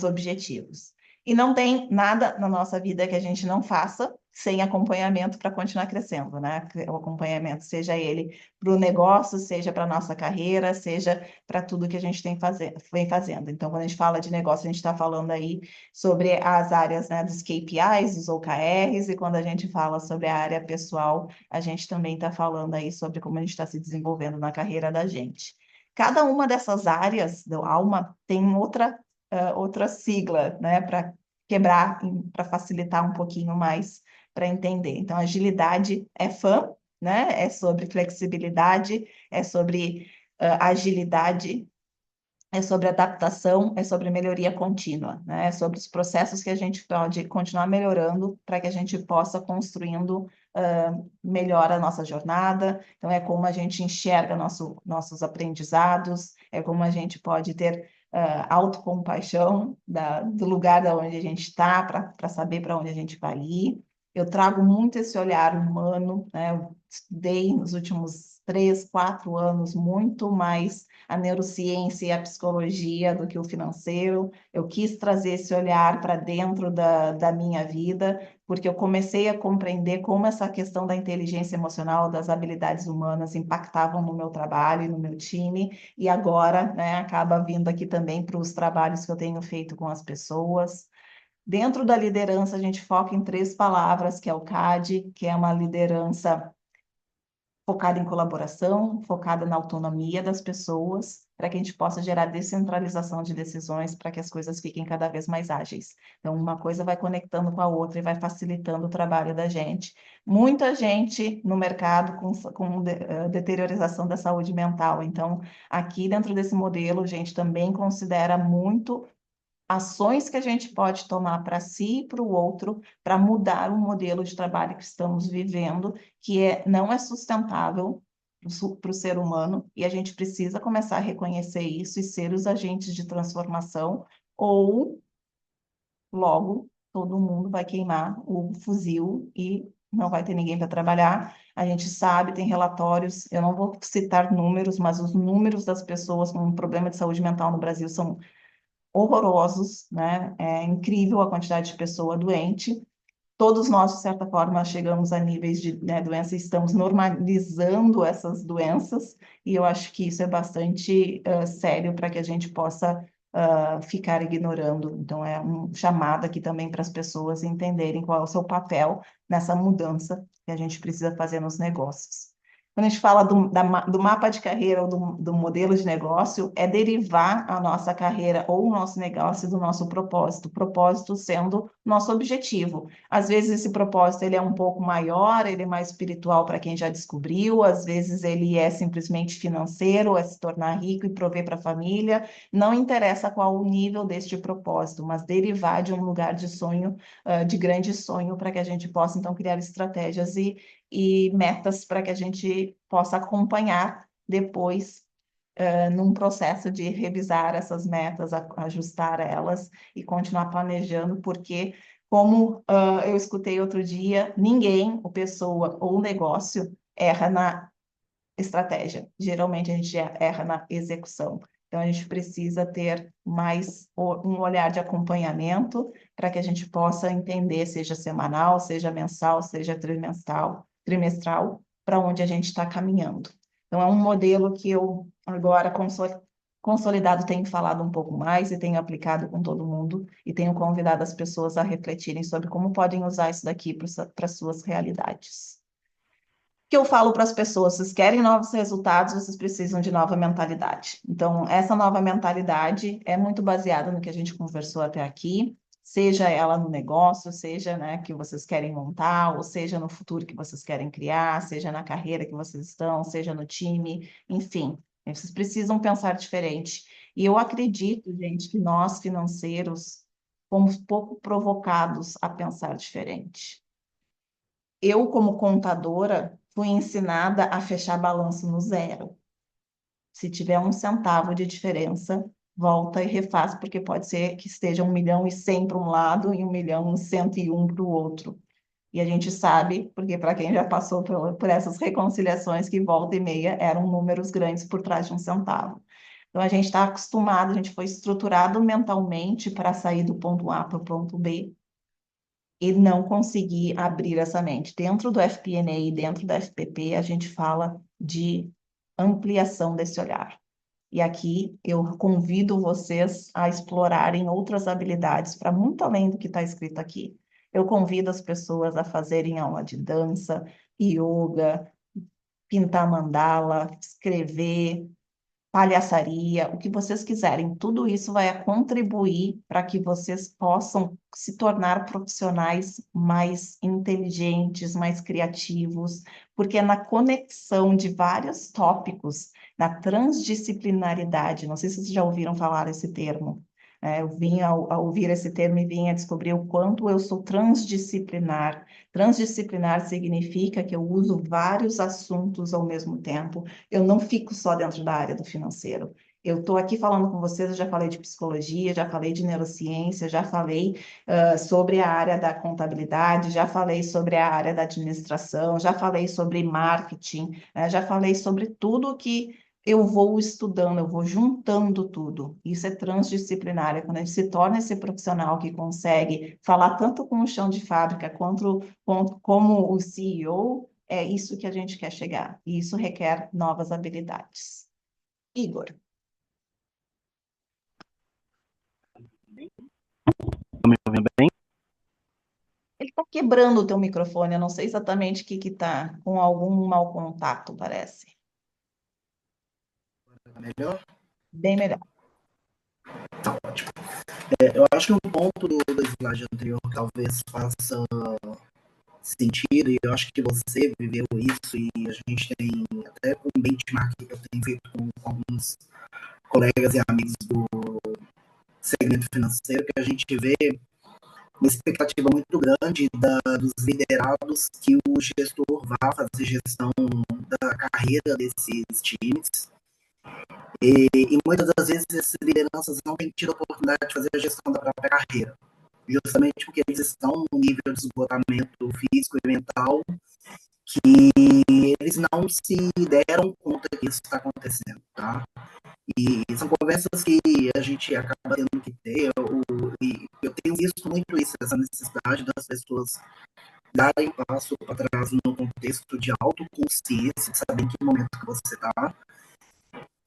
objetivos. E não tem nada na nossa vida que a gente não faça sem acompanhamento para continuar crescendo, né? O acompanhamento, seja ele para o negócio, seja para a nossa carreira, seja para tudo que a gente vem fazendo. Então, quando a gente fala de negócio, a gente está falando aí sobre as áreas, né, dos KPIs, dos OKRs, e quando a gente fala sobre a área pessoal, a gente também está falando aí sobre como a gente está se desenvolvendo na carreira da gente. Cada uma dessas áreas do Alma tem outra sigla, né, para quebrar, para facilitar um pouquinho mais para entender. Então, agilidade é FAM, né? É sobre flexibilidade, é sobre agilidade, é sobre adaptação, é sobre melhoria contínua, né? É sobre os processos que a gente pode continuar melhorando para que a gente possa construindo melhor a nossa jornada. Então, é como a gente enxerga nossos aprendizados, é como a gente pode ter autocompaixão do lugar da onde a gente está para saber para onde a gente vai ir. Eu trago muito esse olhar humano, né? Eu estudei nos últimos 3, 4 anos muito mais a neurociência e a psicologia do que o financeiro. Eu quis trazer esse olhar para dentro da minha vida, porque eu comecei a compreender como essa questão da inteligência emocional, das habilidades humanas impactavam no meu trabalho e no meu time, e agora, né, acaba vindo aqui também para os trabalhos que eu tenho feito com as pessoas. Dentro da liderança, a gente foca em 3 palavras, que é o CAD, que é uma liderança focada em colaboração, focada na autonomia das pessoas, para que a gente possa gerar descentralização de decisões, para que as coisas fiquem cada vez mais ágeis. Então, uma coisa vai conectando com a outra e vai facilitando o trabalho da gente. Muita gente no mercado com deteriorização da saúde mental. Então, aqui dentro desse modelo, a gente também considera muito ações que a gente pode tomar para si e para o outro, para mudar o modelo de trabalho que estamos vivendo, que não é sustentável para o ser humano, e a gente precisa começar a reconhecer isso e ser os agentes de transformação, ou logo todo mundo vai queimar o fuzil e não vai ter ninguém para trabalhar. A gente sabe, tem relatórios, eu não vou citar números, mas os números das pessoas com problema de saúde mental no Brasil são horrorosos, né? É incrível a quantidade de pessoa doente. Todos nós, de certa forma, chegamos a níveis de, né, doença e estamos normalizando essas doenças, e eu acho que isso é bastante sério para que a gente possa ficar ignorando. Então, é um chamado aqui também para as pessoas entenderem qual é o seu papel nessa mudança que a gente precisa fazer nos negócios. Quando a gente fala do mapa de carreira ou do modelo de negócio, é derivar a nossa carreira ou o nosso negócio do nosso propósito, o propósito sendo nosso objetivo. Às vezes esse propósito ele é um pouco maior, ele é mais espiritual para quem já descobriu, às vezes ele é simplesmente financeiro, é se tornar rico e prover para a família. Não interessa qual o nível deste propósito, mas derivar de um lugar de sonho, de grande sonho, para que a gente possa então criar estratégias e metas para que a gente possa acompanhar depois num processo de revisar essas metas, ajustar elas e continuar planejando, porque, como eu escutei outro dia, ninguém, ou pessoa ou negócio, erra na estratégia. Geralmente a gente erra na execução. Então a gente precisa ter mais um olhar de acompanhamento para que a gente possa entender, seja semanal, seja mensal, seja trimestral, para onde a gente está caminhando. Então é um modelo que eu agora consolidado tenho falado um pouco mais e tenho aplicado com todo mundo e tenho convidado as pessoas a refletirem sobre como podem usar isso daqui para suas realidades. Que eu falo para as pessoas, vocês querem novos resultados, vocês precisam de nova mentalidade. Então, essa nova mentalidade é muito baseada no que a gente conversou até aqui, seja ela no negócio, seja, né, que vocês querem montar, ou seja no futuro que vocês querem criar, seja na carreira que vocês estão, seja no time, enfim, vocês precisam pensar diferente. E eu acredito, gente, que nós, financeiros, fomos pouco provocados a pensar diferente. Eu, como contadora, fui ensinada a fechar balanço no zero. Se tiver 1 centavo de diferença, volta e refaz, porque pode ser que esteja 1.100.000 para um lado e 1.101.000 para o outro. E a gente sabe, porque para quem já passou por essas reconciliações, que volta e meia eram números grandes por trás de um centavo. Então a gente está acostumado, a gente foi estruturado mentalmente para sair do ponto A para o ponto B e não conseguir abrir essa mente. Dentro do FP&A e dentro da FPP, a gente fala de ampliação desse olhar. E aqui eu convido vocês a explorarem outras habilidades para muito além do que está escrito aqui. Eu convido as pessoas a fazerem aula de dança, yoga, pintar mandala, escrever, palhaçaria, o que vocês quiserem. Tudo isso vai contribuir para que vocês possam se tornar profissionais mais inteligentes, mais criativos, porque é na conexão de vários tópicos, na transdisciplinaridade, não sei se vocês já ouviram falar esse termo. Eu vim ao ouvir esse termo e vim a descobrir o quanto eu sou transdisciplinar. Transdisciplinar significa que eu uso vários assuntos ao mesmo tempo, eu não fico só dentro da área do financeiro. Eu estou aqui falando com vocês, eu já falei de psicologia, já falei de neurociência, já falei sobre a área da contabilidade, já falei sobre a área da administração, já falei sobre marketing, já falei sobre tudo que eu vou estudando, eu vou juntando tudo. Isso é transdisciplinar, é quando a gente se torna esse profissional que consegue falar tanto com o chão de fábrica como o CEO, é isso que a gente quer chegar. E isso requer novas habilidades. Igor. Me ouvindo bem? Ele está quebrando o teu microfone, eu não sei exatamente o que está, com algum mau contato, parece. Melhor? Bem melhor. Tá ótimo. Eu acho que um ponto do slide anterior talvez faça sentido, e eu acho que você viveu isso, e a gente tem até um benchmark que eu tenho feito com alguns colegas e amigos do segmento financeiro, que a gente vê uma expectativa muito grande dos liderados que o gestor vá fazer gestão da carreira desses times. E muitas das vezes essas lideranças não têm tido a oportunidade de fazer a gestão da própria carreira, justamente porque eles estão num nível de esgotamento físico e mental que eles não se deram conta que isso está acontecendo, tá? E são conversas que a gente acaba tendo que ter, e eu tenho visto muito isso, essa necessidade das pessoas darem passo para trás no contexto de autoconsciência, de saber em que momento que você está,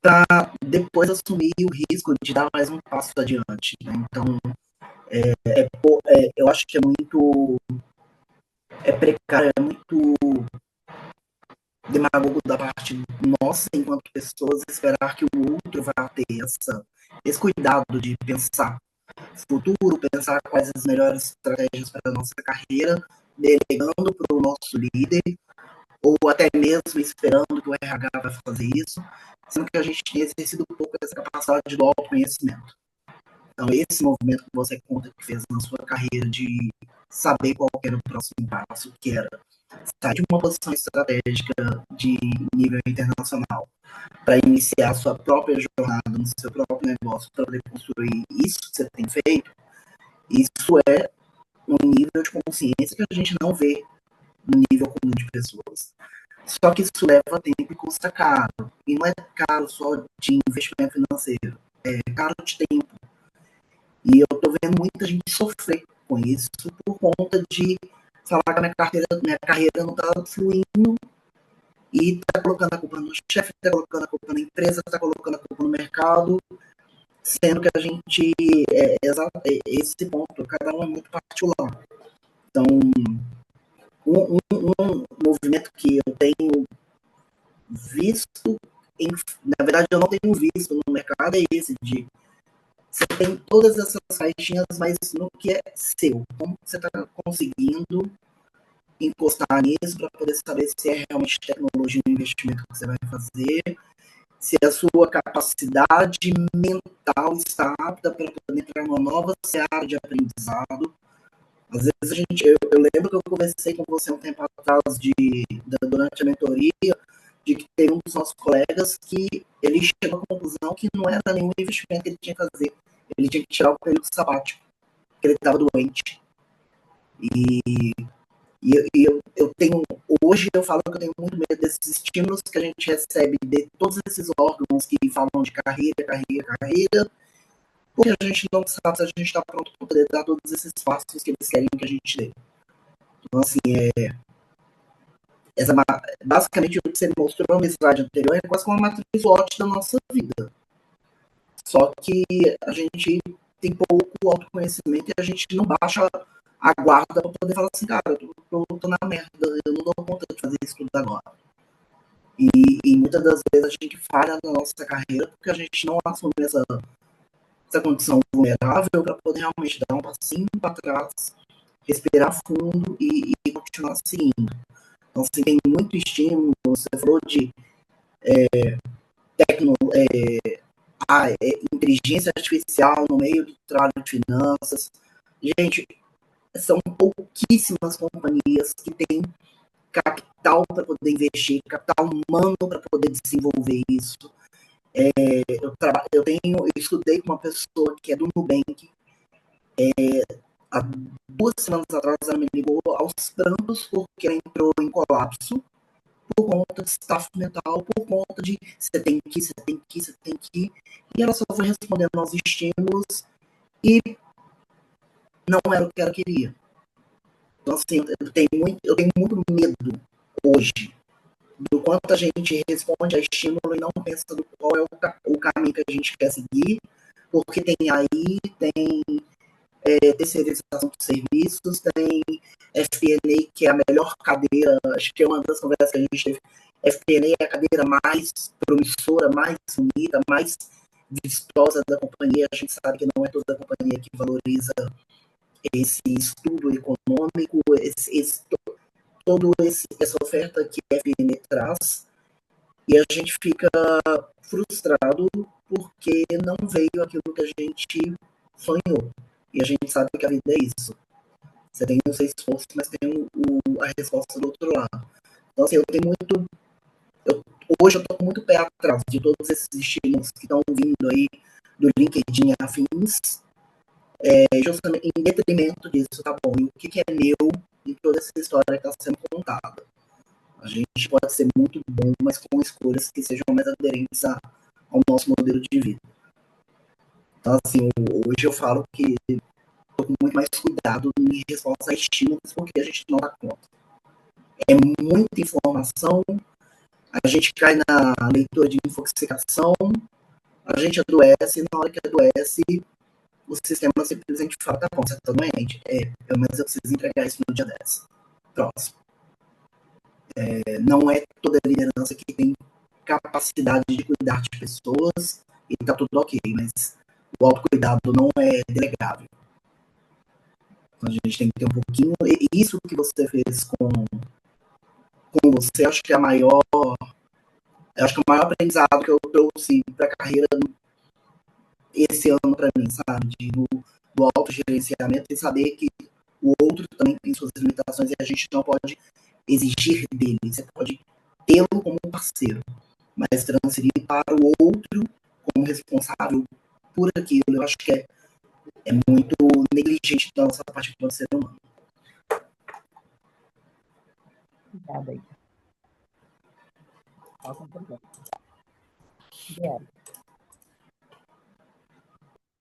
para depois assumir o risco de dar mais um passo adiante, né? Então, eu acho que é muito precário, é muito demagogo da parte nossa, enquanto pessoas, esperar que o outro vá ter esse cuidado de pensar futuro, pensar quais as melhores estratégias para a nossa carreira, delegando para o nosso líder, ou até mesmo esperando que o RH vai fazer isso, sendo que a gente tem exercido um pouco essa capacidade do autoconhecimento. Então, esse movimento que você conta que fez na sua carreira de saber qual era o próximo passo, que era sair de uma posição estratégica de nível internacional para iniciar a sua própria jornada no seu próprio negócio, para poder construir isso que você tem feito, isso é um nível de consciência que a gente não vê no nível comum de pessoas. Só que isso leva tempo e custa caro. E não é caro só de investimento financeiro, é caro de tempo. E eu tô vendo muita gente sofrer com isso por conta de falar que a minha carreira não tá fluindo e tá colocando a culpa no chefe, tá colocando a culpa na empresa, tá colocando a culpa no mercado, sendo que a gente, esse ponto, cada um é muito particular. Então, um movimento que eu tenho visto, na verdade eu não tenho visto no mercado, é esse de você tem todas essas caixinhas, mas no que é seu, como você está conseguindo encostar nisso para poder saber se é realmente tecnologia ou investimento que você vai fazer, se a sua capacidade mental está apta para poder entrar numa nova seara de aprendizado. Às vezes eu lembro que eu conversei com você um tempo atrás durante a mentoria, de que teve um dos nossos colegas que ele chegou à conclusão que não era nenhum investimento que ele tinha que fazer. Ele tinha que tirar o período sabático, porque ele estava doente. E eu tenho, hoje eu falo que eu tenho muito medo desses estímulos que a gente recebe de todos esses órgãos que falam de carreira, porque a gente não sabe se a gente está pronto para poder dar todos esses passos que eles querem que a gente dê. Então, assim, essa, basicamente o que você mostrou no slide anterior é quase como uma matriz SWOT da nossa vida. Só que a gente tem pouco autoconhecimento e a gente não baixa a guarda para poder falar assim, cara, eu tô na merda, eu não dou conta de fazer isso tudo agora. E muitas das vezes a gente falha na nossa carreira porque a gente não assume essa condição vulnerável para poder realmente dar um passinho para trás, respirar fundo e continuar seguindo. Então, assim, tem muito estímulo. Você falou de inteligência artificial no meio do trabalho de finanças. Gente, são pouquíssimas companhias que têm capital para poder investir, capital humano para poder desenvolver isso. Eu estudei com uma pessoa que é do Nubank. Há 2 semanas atrás ela me ligou aos prantos porque ela entrou em colapso por conta de staff mental, por conta de você tem que, você tem que, você tem que. E ela só foi respondendo aos estímulos e não era o que ela queria. Então, assim, eu tenho muito medo hoje do quanto a gente responde a estímulo e não pensa do qual é o caminho que a gente quer seguir, porque tem terceirização de serviços, tem FP&A, que é a melhor cadeira, acho que é uma das conversas que a gente teve. FP&A é a cadeira mais promissora, mais unida, mais vistosa da companhia. A gente sabe que não é toda a companhia que valoriza esse estudo econômico, essa oferta que a FP&A traz, e a gente fica frustrado porque não veio aquilo que a gente sonhou. E a gente sabe que a vida é isso. Você tem o seu esforço, mas tem a resposta do outro lado. Então, assim, hoje eu estou com muito pé atrás de todos esses estímulos que estão vindo aí do LinkedIn afins, justamente em detrimento disso, tá bom? E o que é meu em toda essa história que está sendo contada? A gente pode ser muito bom, mas com escolhas que sejam mais aderentes ao nosso modelo de vida. Então, assim, hoje eu falo que estou com muito mais cuidado em resposta a estímulos, porque a gente não dá conta. É muita informação, a gente cai na leitura de infoxicação, a gente adoece, e na hora que adoece, o sistema simplesmente fala, tá bom, você tá doente? Mas eu preciso entregar isso no dia 10. Próximo. Não é toda liderança que tem capacidade de cuidar de pessoas e tá tudo ok, mas o autocuidado não é delegável. Então a gente tem que ter um pouquinho. E isso que você fez com você, acho que é o maior aprendizado que eu trouxe para a carreira esse ano para mim, sabe? Do autogerenciamento e saber que o outro também tem suas limitações e a gente não pode exigir dele. Você pode tê-lo como parceiro, mas transferir para o outro como responsável por aquilo, eu acho que é muito negligente da nossa parte como ser humano. Obrigada aí.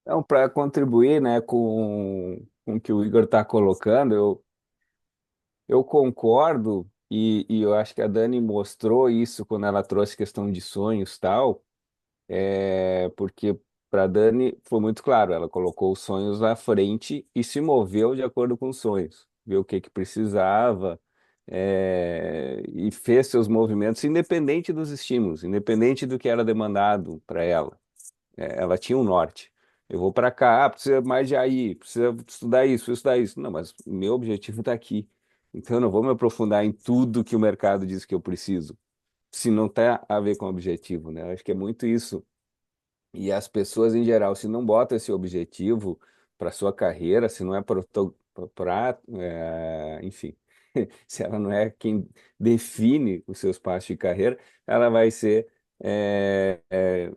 Então, para contribuir, né, com o que o Igor está colocando, eu concordo e eu acho que a Dani mostrou isso quando ela trouxe questão de sonhos e tal, porque para Dani foi muito claro, ela colocou os sonhos à frente e se moveu de acordo com os sonhos, viu o que que precisava, e fez seus movimentos independente dos estímulos, independente do que era demandado para ela. Ela tinha um norte. Eu vou para cá, precisa mais de aí, precisa estudar isso, precisa estudar isso. Não, mas o meu objetivo está aqui. Então eu não vou me aprofundar em tudo que o mercado diz que eu preciso, se não tem a ver com o objetivo, né? Eu acho que é muito isso. E as pessoas em geral, se não botam esse objetivo para sua carreira, se não é para, enfim, se ela não é quem define os seus passos de carreira, ela vai ser, é, é,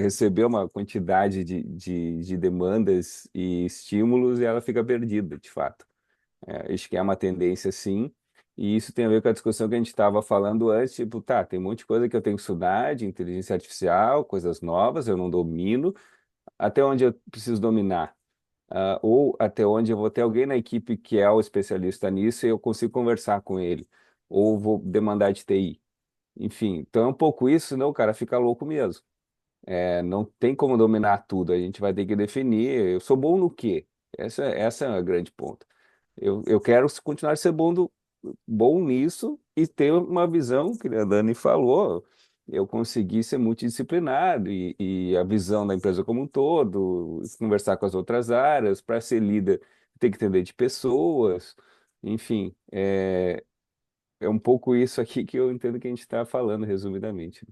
receber uma quantidade de demandas e estímulos e ela fica perdida, de fato. Acho que é uma tendência, sim, e isso tem a ver com a discussão que a gente estava falando antes, tipo, tá, tem um monte de coisa que eu tenho que estudar, de inteligência artificial, coisas novas, eu não domino, até onde eu preciso dominar? Ou até onde eu vou ter alguém na equipe que é o especialista nisso e eu consigo conversar com ele, ou vou demandar de TI. Enfim, então é um pouco isso, senão o cara fica louco mesmo. Não tem como dominar tudo, a gente vai ter que definir, eu sou bom no quê? Essa é a grande ponto. Eu quero continuar a ser bom nisso e ter uma visão, que a Dani falou, eu consegui ser multidisciplinar e a visão da empresa como um todo, conversar com as outras áreas, para ser líder, tem que entender de pessoas, enfim, é um pouco isso aqui que eu entendo que a gente está falando, resumidamente.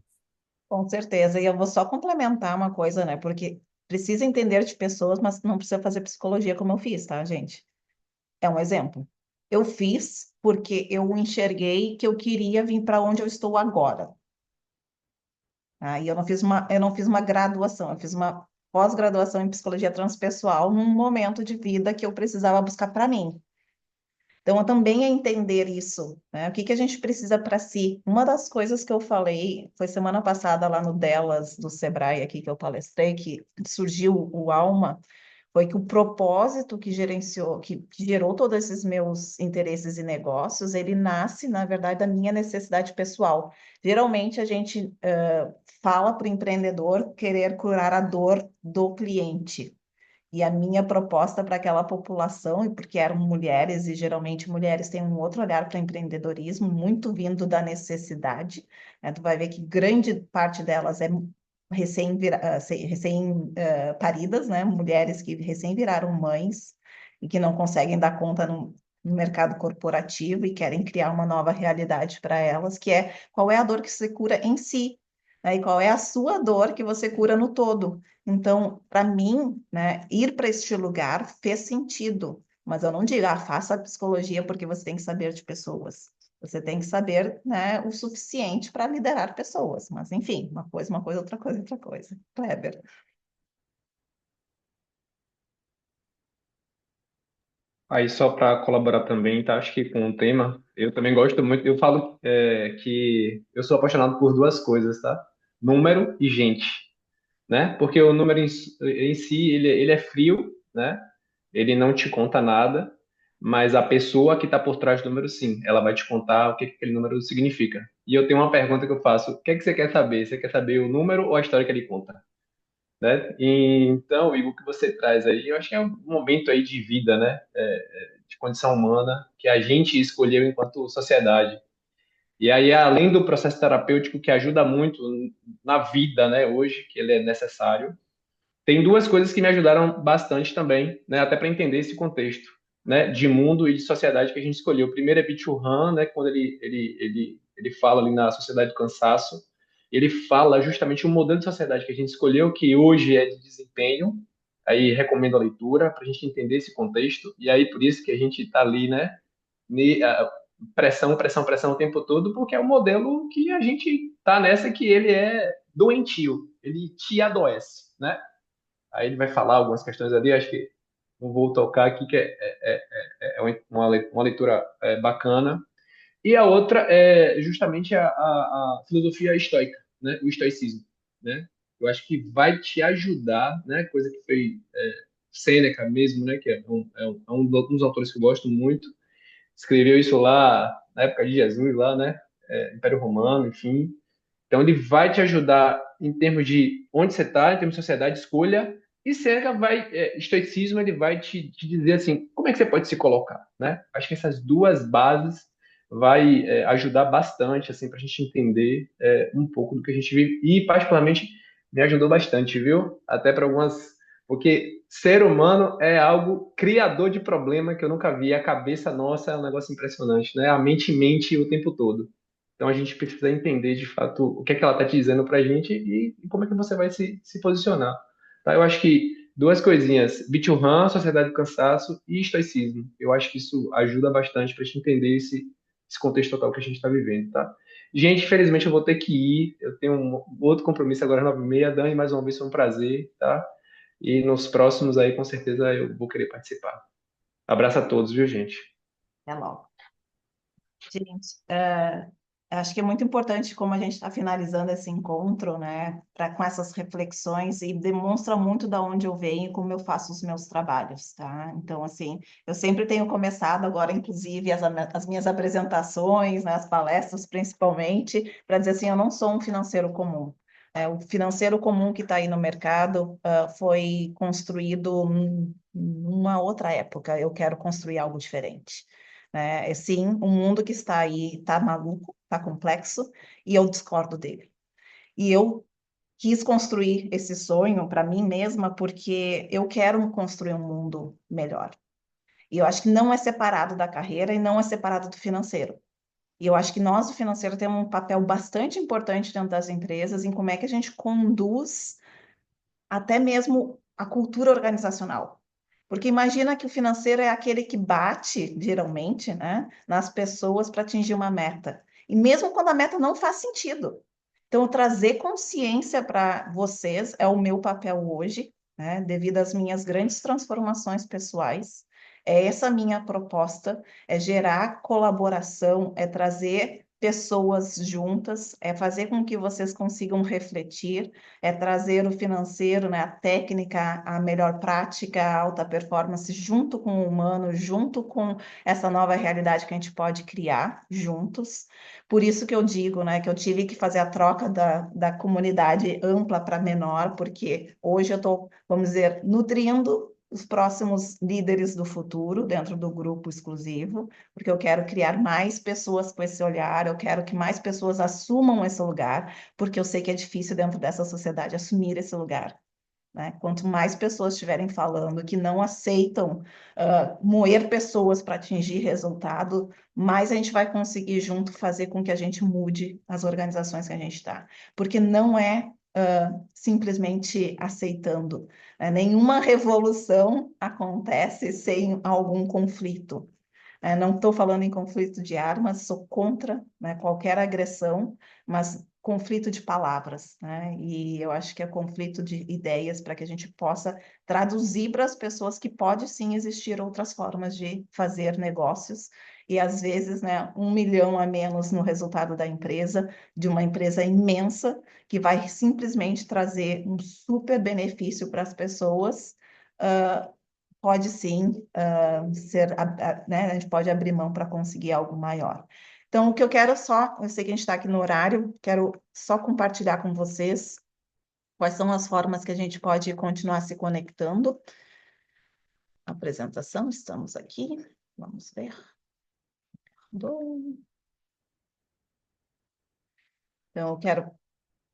Com certeza. E eu vou só complementar uma coisa, né? Porque precisa entender de pessoas, mas não precisa fazer psicologia como eu fiz, tá, gente? É um exemplo. Eu fiz porque eu enxerguei que eu queria vir para onde eu estou agora. Aí eu não fiz uma graduação, eu fiz uma pós-graduação em psicologia transpessoal num momento de vida que eu precisava buscar para mim. Então, também é entender isso, né? O que que a gente precisa para si. Uma das coisas que eu falei foi semana passada lá no Delas do Sebrae aqui que eu palestrei, que surgiu o Alma, foi que o propósito que gerenciou, que gerou todos esses meus interesses e negócios, ele nasce, na verdade, da minha necessidade pessoal. Geralmente a gente fala para o empreendedor querer curar a dor do cliente. E a minha proposta para aquela população, e porque eram mulheres, e geralmente mulheres têm um outro olhar para empreendedorismo, muito vindo da necessidade, né? Tu vai ver que grande parte delas é recém-paridas, né? Mulheres que recém viraram mães e que não conseguem dar conta no mercado corporativo e querem criar uma nova realidade para elas, que é qual é a dor que se cura em si, né? E qual é a sua dor que você cura no todo. Então, para mim, né, ir para este lugar fez sentido, mas eu não digo, faça a psicologia porque você tem que saber de pessoas. Você tem que saber, né, o suficiente para liderar pessoas. Mas, enfim, uma coisa, outra coisa, outra coisa. Kleber. Aí só para colaborar também, tá? Acho que com o tema, eu também gosto muito. Eu falo que eu sou apaixonado por duas coisas, tá? Número e gente, né? Porque o número em si, ele é frio, né? Ele não te conta nada, mas a pessoa que está por trás do número, sim, ela vai te contar o que que aquele número significa. E eu tenho uma pergunta que eu faço: o que é que você quer saber? Você quer saber o número ou a história que ele conta? Né? E, então, Igor, o que você traz aí, eu acho que é um momento aí de vida, né? De condição humana que a gente escolheu enquanto sociedade. E aí, além do processo terapêutico que ajuda muito na vida, né, hoje, que ele é necessário, tem duas coisas que me ajudaram bastante também, né, até para entender esse contexto, né, de mundo e de sociedade que a gente escolheu. O primeiro é Byung-Chul Han, né, quando ele fala ali na Sociedade do Cansaço, ele fala justamente o modelo de sociedade que a gente escolheu, que hoje é de desempenho. Aí recomendo a leitura para a gente entender esse contexto. E aí por isso que a gente está ali, né, pressão, pressão, pressão o tempo todo, porque é o modelo que a gente tá nessa, que ele é doentio, ele te adoece, né? Aí ele vai falar algumas questões ali, acho que não vou tocar aqui, que é uma leitura bacana. E a outra é justamente a filosofia estoica, né? O estoicismo, né? Eu acho que vai te ajudar, né? Coisa que foi Sêneca mesmo, né? Que é um dos autores que eu gosto muito, escreveu isso lá na época de Jesus, lá, né? Império Romano, enfim. Então, ele vai te ajudar em termos de onde você está, em termos de sociedade, escolha. E Seneca estoicismo, ele vai te dizer assim, como é que você pode se colocar, né? Acho que essas duas bases vai ajudar bastante, assim, para a gente entender um pouco do que a gente vive. E, particularmente, me ajudou bastante, viu? Até para algumas... Porque ser humano é algo criador de problema que eu nunca vi. A cabeça nossa é um negócio impressionante, né? A mente mente o tempo todo. Então a gente precisa entender de fato o que é que ela está te dizendo para a gente e como é que você vai se posicionar. Tá? Eu acho que Duas coisinhas, Bichurran, Sociedade do Cansaço e Estoicismo. Eu acho que isso ajuda bastante para a gente entender esse contexto total que a gente está vivendo, tá? Gente, infelizmente eu vou ter que ir. Eu tenho um outro compromisso agora às 9h30. Dani, mais uma vez foi um prazer, tá? E nos próximos aí, com certeza, eu vou querer participar. Abraço a todos, viu, gente? Até logo. Gente, acho que é muito importante como a gente está finalizando esse encontro, né, com essas reflexões e demonstra muito da onde eu venho e como eu faço os meus trabalhos, tá? Então, assim, eu sempre tenho começado agora, inclusive, as minhas apresentações, né, as palestras principalmente, para dizer assim, eu não sou um financeiro comum. O financeiro comum que está aí no mercado foi construído numa outra época. Eu quero construir algo diferente. Sim, o mundo que está aí está maluco, está complexo, e eu discordo dele. E eu quis construir esse sonho para mim mesma porque eu quero construir um mundo melhor. E eu acho que não é separado da carreira e não é separado do financeiro. E eu acho que nós, do financeiro, temos um papel bastante importante dentro das empresas em como é que a gente conduz até mesmo a cultura organizacional. Porque imagina que o financeiro é aquele que bate, geralmente, né, nas pessoas para atingir uma meta. E mesmo quando a meta não faz sentido. Então, trazer consciência para vocês é o meu papel hoje, né, devido às minhas grandes transformações pessoais. É essa a minha proposta, é gerar colaboração, é trazer pessoas juntas, é fazer com que vocês consigam refletir, é trazer o financeiro, né, a técnica, a melhor prática, a alta performance, junto com o humano, junto com essa nova realidade que a gente pode criar juntos. Por isso que eu digo, né, que eu tive que fazer a troca da comunidade ampla para menor, porque hoje eu estou, vamos dizer, nutrindo os próximos líderes do futuro dentro do grupo exclusivo, porque eu quero criar mais pessoas com esse olhar, eu quero que mais pessoas assumam esse lugar, porque eu sei que é difícil dentro dessa sociedade assumir esse lugar. Né? Quanto mais pessoas estiverem falando que não aceitam moer pessoas para atingir resultado, mais a gente vai conseguir junto fazer com que a gente mude as organizações que a gente está. Porque não é simplesmente aceitando. Né? Nenhuma revolução acontece sem algum conflito. Não estou falando em conflito de armas, sou contra, né, qualquer agressão, mas conflito de palavras, né? E eu acho que é conflito de ideias para que a gente possa traduzir para as pessoas que pode sim existir outras formas de fazer negócios e às vezes, né, 1 milhão a menos no resultado da empresa, de uma empresa imensa que vai simplesmente trazer um super benefício para as pessoas. Pode sim ser, né, a gente pode abrir mão para conseguir algo maior. Então, o que eu quero só, eu sei que a gente está aqui no horário, quero só compartilhar com vocês quais são as formas que a gente pode continuar se conectando. Apresentação, estamos aqui, vamos ver. Então, eu quero,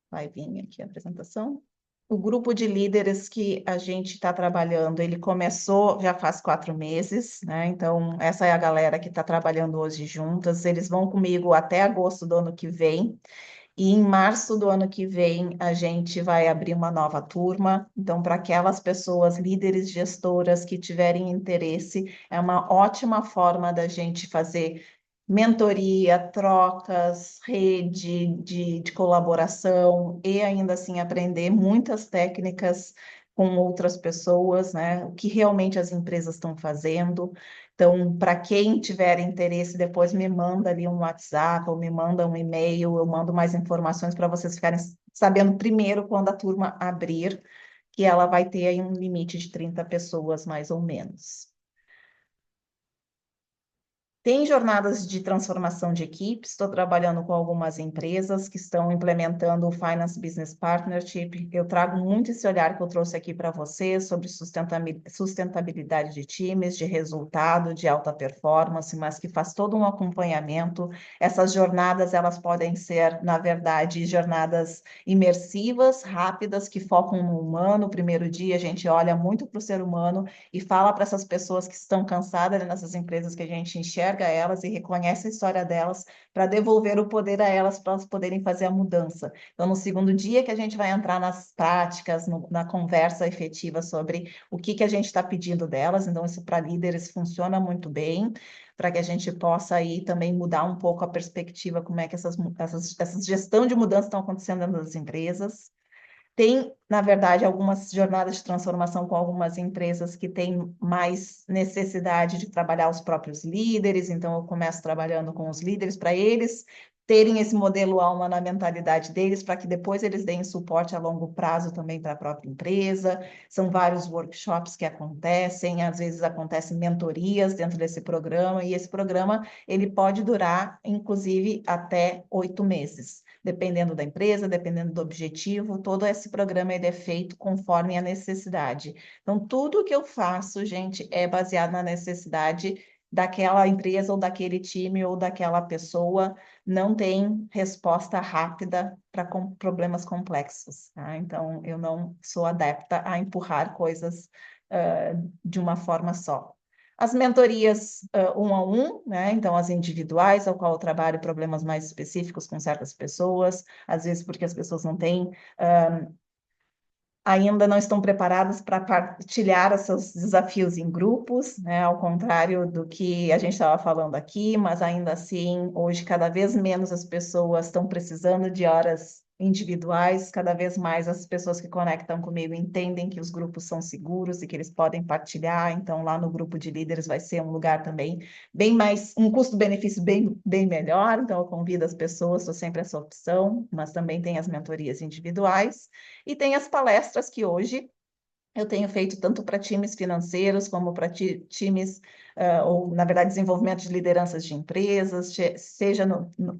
vai vir aqui a apresentação. O grupo de líderes que a gente está trabalhando, ele começou já faz 4 meses, né? Então, essa é a galera que está trabalhando hoje juntas. Eles vão comigo até agosto do ano que vem. E em março do ano que vem, a gente vai abrir uma nova turma. Então, para aquelas pessoas, líderes, gestoras que tiverem interesse, é uma ótima forma da gente fazer mentoria, trocas, rede de colaboração e ainda assim aprender muitas técnicas com outras pessoas, né? O que realmente as empresas estão fazendo. Então, para quem tiver interesse, depois me manda ali um WhatsApp ou me manda um e-mail, eu mando mais informações para vocês ficarem sabendo primeiro quando a turma abrir, que ela vai ter aí um limite de 30 pessoas, mais ou menos. Tem jornadas de transformação de equipes, estou trabalhando com algumas empresas que estão implementando o Finance Business Partnership. Eu trago muito esse olhar que eu trouxe aqui para vocês sobre sustentabilidade de times, de resultado, de alta performance, mas que faz todo um acompanhamento. Essas jornadas, elas podem ser, na verdade, jornadas imersivas, rápidas, que focam no humano. O primeiro dia a gente olha muito para o ser humano e fala para essas pessoas que estão cansadas nessas empresas que a gente enxerga enxerga elas e reconhece a história delas para devolver o poder a elas para elas poderem fazer a mudança. Então, no segundo dia que a gente vai entrar nas práticas, na conversa efetiva sobre o que a gente está pedindo delas, então isso para líderes funciona muito bem, para que a gente possa aí também mudar um pouco a perspectiva, como é que essas gestão de mudança estão acontecendo dentro das empresas. Tem, na verdade, algumas jornadas de transformação com algumas empresas que têm mais necessidade de trabalhar os próprios líderes, então eu começo trabalhando com os líderes para eles terem esse modelo alma na mentalidade deles, para que depois eles deem suporte a longo prazo também para a própria empresa. São vários workshops que acontecem, às vezes acontecem mentorias dentro desse programa, e esse programa ele pode durar, inclusive, até 8 meses. Dependendo da empresa, dependendo do objetivo, todo esse programa ele é feito conforme a necessidade. Então, tudo que eu faço, gente, é baseado na necessidade daquela empresa ou daquele time ou daquela pessoa. Não tem resposta rápida para problemas complexos, tá? Então, eu não sou adepta a empurrar coisas de uma forma só. As mentorias 1 a 1, né? Então, as individuais, ao qual eu trabalho problemas mais específicos com certas pessoas, às vezes porque as pessoas não têm, ainda não estão preparadas para partilhar os seus desafios em grupos, né? Ao contrário do que a gente estava falando aqui, mas ainda assim, hoje, cada vez menos as pessoas estão precisando de horas individuais, cada vez mais as pessoas que conectam comigo entendem que os grupos são seguros e que eles podem partilhar, então lá no grupo de líderes vai ser um lugar também bem mais, um custo-benefício bem melhor, então eu convido as pessoas, estou sempre essa opção, mas também tem as mentorias individuais, e tem as palestras que hoje eu tenho feito tanto para times financeiros como para times, ou na verdade, desenvolvimento de lideranças de empresas, seja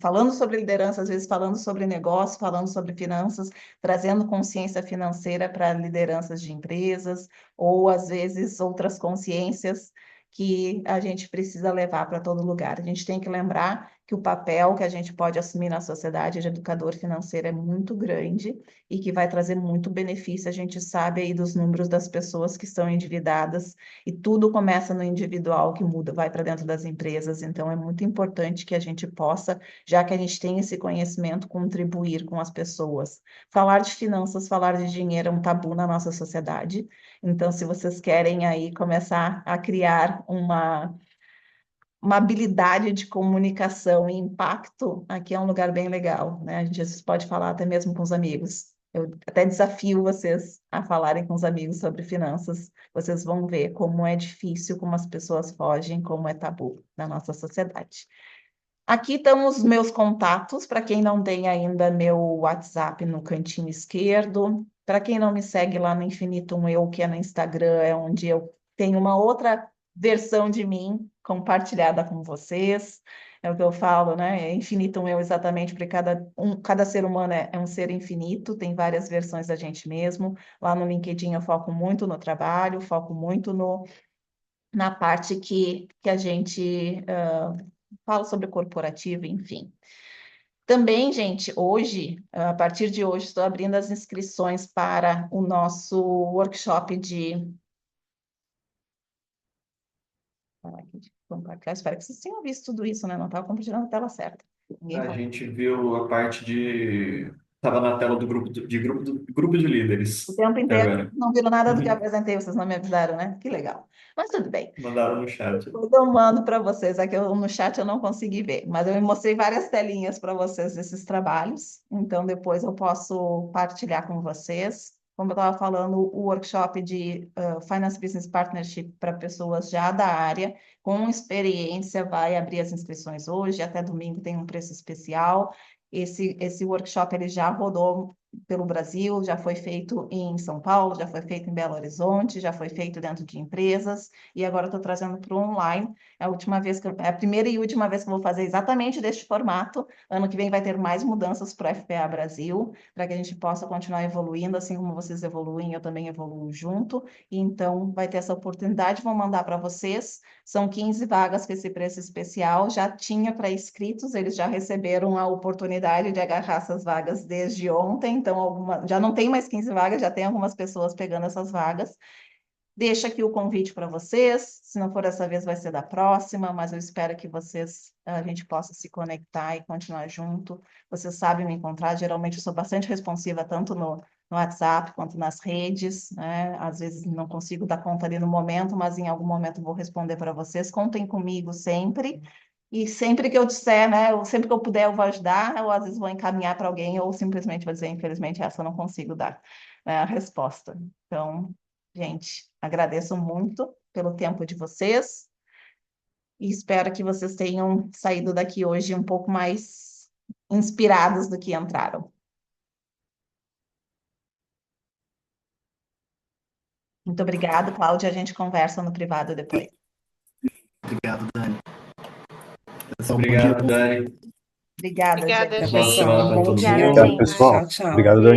falando sobre liderança, às vezes falando sobre negócio, falando sobre finanças, trazendo consciência financeira para lideranças de empresas, ou às vezes outras consciências que a gente precisa levar para todo lugar. A gente tem que lembrar que o papel que a gente pode assumir na sociedade de educador financeiro é muito grande e que vai trazer muito benefício. A gente sabe aí dos números das pessoas que estão endividadas e tudo começa no individual que muda, vai para dentro das empresas. Então é muito importante que a gente possa, já que a gente tem esse conhecimento, contribuir com as pessoas. Falar de finanças, falar de dinheiro é um tabu na nossa sociedade. Então, se vocês querem aí começar a criar uma habilidade de comunicação e impacto, aqui é um lugar bem legal, né? A gente às vezes pode falar até mesmo com os amigos. Eu até desafio vocês a falarem com os amigos sobre finanças. Vocês vão ver como é difícil, como as pessoas fogem, como é tabu na nossa sociedade. Aqui estão os meus contatos, para quem não tem ainda meu WhatsApp no cantinho esquerdo. Para quem não me segue lá no Infinito um Eu, que é no Instagram, é onde eu tenho uma outra versão de mim compartilhada com vocês. É o que eu falo, né? É Infinito um Eu exatamente, porque cada ser humano é um ser infinito, tem várias versões da gente mesmo. Lá no LinkedIn eu foco muito no trabalho, foco muito na parte que a gente fala sobre corporativo, enfim. Também, gente, hoje, a partir de hoje, estou abrindo as inscrições para o nosso workshop de. Compartilhar. Espero que vocês tenham visto tudo isso, né? Não estava compartilhando a tela certa. Ninguém A vai. gente viu a parte de. Estava na tela do grupo de líderes O tempo até inteiro, agora. não viram nada do que eu Uhum. apresentei, vocês não me avisaram, né? Que legal. Mas tudo bem. Mandaram no chat. Depois eu mando para vocês. Aqui no chat eu não consegui ver, mas eu mostrei várias telinhas para vocês desses trabalhos. Então depois eu posso partilhar com vocês. Como eu estava falando, o workshop de Finance Business Partnership para pessoas já da área, com experiência, vai abrir as inscrições hoje, até domingo tem um preço especial. Esse workshop ele já rodou pelo Brasil, já foi feito em São Paulo, já foi feito em Belo Horizonte, já foi feito dentro de empresas, e agora estou trazendo para o online. É a última vez é a primeira e última vez que eu vou fazer exatamente deste formato. Ano que vem vai ter mais mudanças para o FPA Brasil, para que a gente possa continuar evoluindo, assim como vocês evoluem, eu também evoluo junto. E então vai ter essa oportunidade, vou mandar para vocês. São 15 vagas com esse preço especial, já tinha para inscritos, eles já receberam a oportunidade de agarrar essas vagas desde ontem, então já não tem mais 15 vagas, já tem algumas pessoas pegando essas vagas. Deixa aqui o convite para vocês. Se não for dessa vez, vai ser da próxima, mas eu espero que a gente possa se conectar e continuar junto. Vocês sabem me encontrar. Geralmente eu sou bastante responsiva, tanto no WhatsApp quanto nas redes, né? Às vezes não consigo dar conta ali no momento, mas em algum momento vou responder para vocês. Contem comigo sempre. E sempre que eu disser, né, sempre que eu puder, eu vou ajudar, ou às vezes vou encaminhar para alguém, ou simplesmente vou dizer, infelizmente, essa eu não consigo dar, né, a resposta. Então, gente, agradeço muito pelo tempo de vocês e espero que vocês tenham saído daqui hoje um pouco mais inspirados do que entraram. Muito obrigada, Cláudia. A gente conversa no privado depois. Obrigado, Dani. Pessoal, bom dia. Obrigado, Dani. Obrigada, Obrigada, gente. Boa gente. semana para todo Obrigada, mundo. Obrigado, gente. pessoal. Tchau, tchau. Obrigado, Dani.